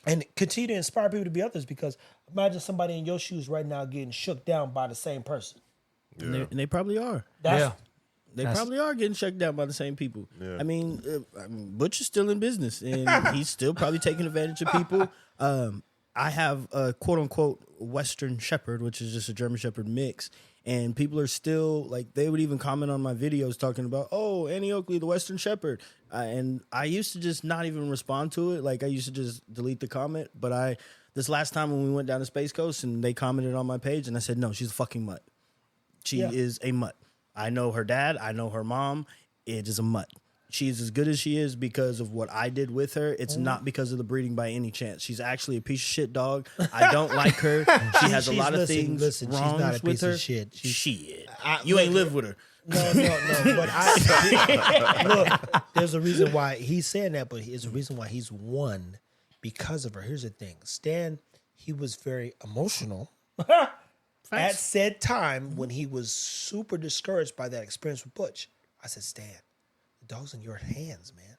And continue to inspire people to be others, because imagine somebody in your shoes right now getting shook down by the same person. Yeah. And they probably are. They probably are getting shut down by the same people. Yeah. I mean, Butch is still in business, and he's still probably taking advantage of people. I have a quote-unquote Western Shepherd, which is just a German Shepherd mix, and people are still, like, they would even comment on my videos talking about, oh, Annie Oakley, the Western Shepherd. And I used to just not even respond to it. Like, I used to just delete the comment. But this last time when we went down to Space Coast and they commented on my page, and I said, no, she's a fucking mutt. She is a mutt. I know her dad. I know her mom. It is a mutt. She's as good as she is because of what I did with her. It's not because of the breeding by any chance. She's actually a piece of shit dog. I don't like her. She has a lot of things wrong she's not a with piece her. Of shit. Shit. You ain't lived with her. No. But look, there's a reason why he's saying that, but there's a reason why he's won because of her. Here's the thing. Stan, he was very emotional at said time when he was super discouraged by that experience with Butch. I said, Stan, the dog's in your hands, man.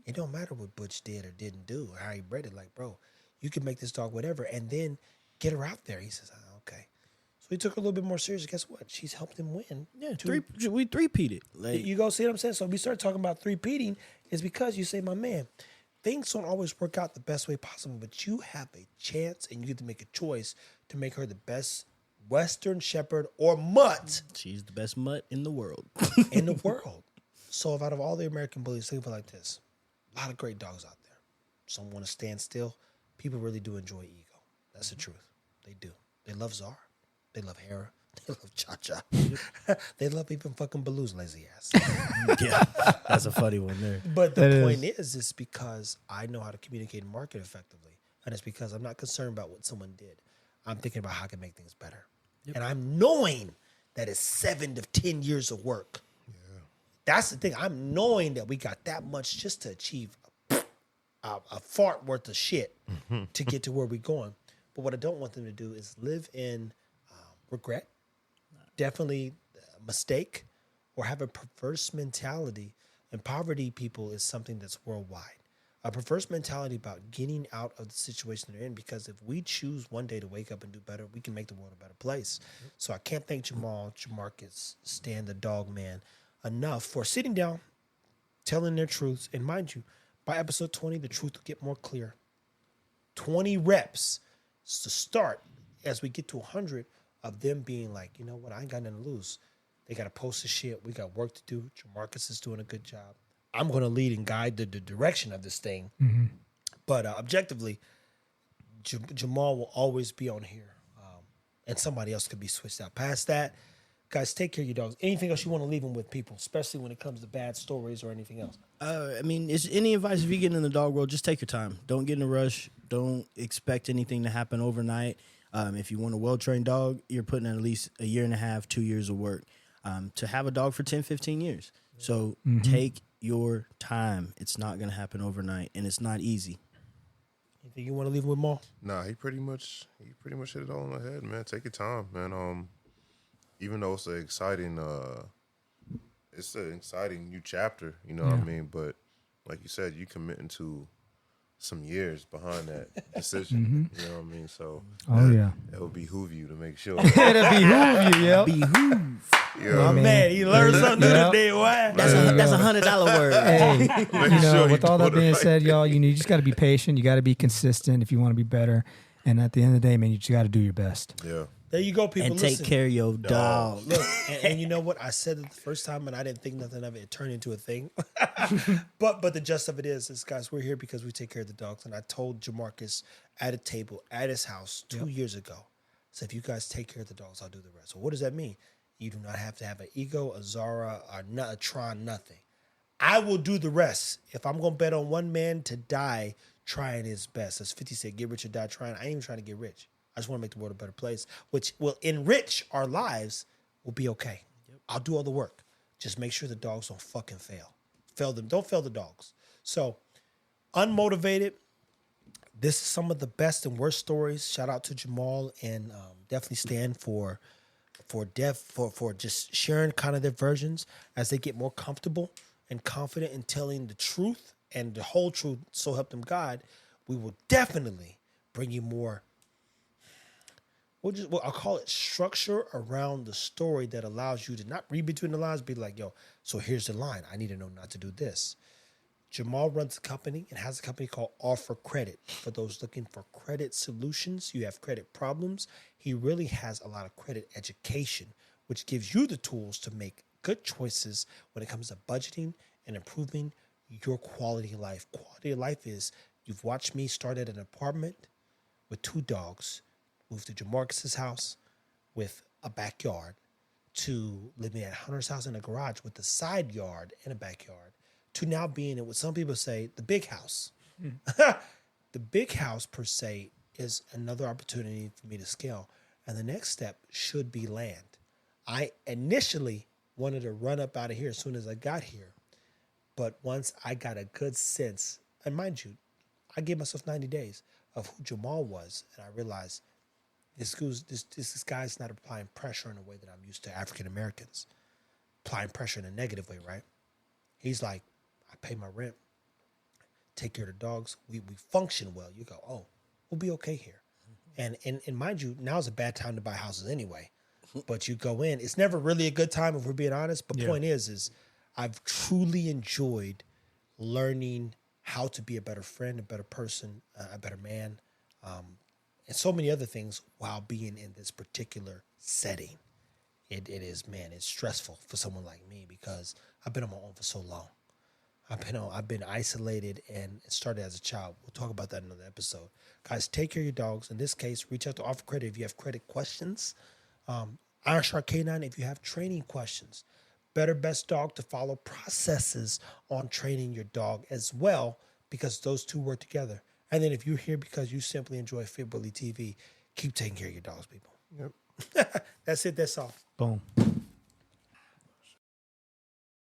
It don't matter what Butch did or didn't do or how he bred it. Like, bro, you can make this dog whatever and then get her out there. He says, okay. So he took her a little bit more serious. Guess what? She's helped him win. Yeah, we three-peated. Like, you go see what I'm saying? So we start talking about three-peating is because you say, my man, things don't always work out the best way possible, but you have a chance and you get to make a choice to make her the best Western Shepherd or mutt. She's the best mutt in the world. In the world. So if out of all the American bullies, think of it like this. A lot of great dogs out there. Some want to stand still. People really do enjoy Ego. That's the truth. They do. They love Czar. They love Hera. They love Cha-Cha. They love even fucking Baloo's lazy ass. Yeah, that's a funny one there. But the point is because I know how to communicate and market effectively. And it's because I'm not concerned about what someone did. I'm thinking about how I can make things better. Yep. And I'm knowing that it's 7 to 10 years of work. Yeah. That's the thing. I'm knowing that we got that much just to achieve a fart worth of shit to get to where we're going. But what I don't want them to do is live in regret, definitely a mistake, or have a perverse mentality. And poverty, people, is something that's worldwide. A perverse mentality about getting out of the situation they're in, because if we choose one day to wake up and do better, we can make the world a better place. So I can't thank Jamahl, Jamarcus, Stan the Dog Man enough for sitting down, telling their truths. And mind you, by episode 20, the truth will get more clear. 20 reps is the start as we get to 100 of them being like, you know what, I ain't got nothing to lose. They got to post the shit. We got work to do. Jamarcus is doing a good job. I'm going to lead and guide the direction of this thing. Mm-hmm. But objectively, Jamahl will always be on here. And somebody else could be switched out. Past that, guys, take care of your dogs. Anything else you want to leave them with, people, especially when it comes to bad stories or anything else? I mean, is any advice if you get in the dog world, just take your time. Don't get in a rush. Don't expect anything to happen overnight. If you want a well-trained dog, you're putting in at least a year and a half, 2 years of work to have a dog for 10, 15 years. So take your time. It's not going to happen overnight, and it's not easy. Anything you want to leave with Maul? Nah, he pretty much hit it all on the head, man. Take your time, man. Even though it's an exciting new chapter, you know what I mean? But like you said, you committing to some years behind that decision. You know what I mean? So it will behoove you to make sure. It'll behoove you, yeah. Behoove. Yeah, man, you learned something new today. Why? That's a $100 word. Hey, with all that being said, y'all, you just got to be patient. You got to be consistent if you want to be better. And at the end of the day, man, you just got to do your best. Yeah. There you go, people. And take Listen. care of your dog. Look, and you know what? I said it the first time, and I didn't think nothing of it. It turned into a thing. but the gist of it is, guys, we're here because we take care of the dogs. And I told Jamarcus at a table at his house 2 years ago, so if you guys take care of the dogs, I'll do the rest. So what does that mean? You do not have to have an ego, a Zara, a Tron, nothing. I will do the rest. If I'm going to bet on one man to die trying his best, as 50 said, get rich or die trying. I ain't even trying to get rich. I just want to make the world a better place, which will enrich our lives. Will be okay. I'll do all the work. Just make sure the dogs don't fucking fail. Fail them. Don't fail the dogs. So, UnMotivated. This is some of the best and worst stories. Shout out to Jamahl and definitely stand for just sharing kind of their versions as they get more comfortable and confident in telling the truth and the whole truth. So help them God. We will definitely bring you more. I'll call it structure around the story that allows you to not read between the lines, be like, yo, so here's the line. I need to know not to do this. Jamahl runs a company and has a company called Offer Credit. For those looking for credit solutions, you have credit problems. He really has a lot of credit education, which gives you the tools to make good choices when it comes to budgeting and improving your quality of life. Quality of life is, you've watched me start at an apartment with 2 dogs, moved to Jamarcus's house with a backyard, to living at Hunter's house in a garage with a side yard and a backyard, to now being in what some people say the big house. The big house per se is another opportunity for me to scale. And the next step should be land. I initially wanted to run up out of here as soon as I got here. But once I got a good sense, and mind you, I gave myself 90 days of who Jamahl was, and I realized this guy's not applying pressure in a way that I'm used to African Americans. Applying pressure in a negative way, right? He's like, I pay my rent, take care of the dogs, we function well. You go, oh, we'll be okay here. And mind you, now's a bad time to buy houses anyway. But you go in, it's never really a good time if we're being honest. But point is I've truly enjoyed learning how to be a better friend, a better person, a better man, and so many other things while being in this particular setting. It is, man, it's stressful for someone like me because I've been on my own for so long. I've been isolated, and it started as a child. We'll talk about that in another episode. Guys, take care of your dogs. In this case, reach out to Offer Credit if you have credit questions. Iron Shark K9 if you have training questions. Better Best Dog to follow processes on training your dog as well, because those two work together. And then if you're here because you simply enjoy Fit Bully TV, keep taking care of your dogs, people. Yep. That's it. That's all. Boom.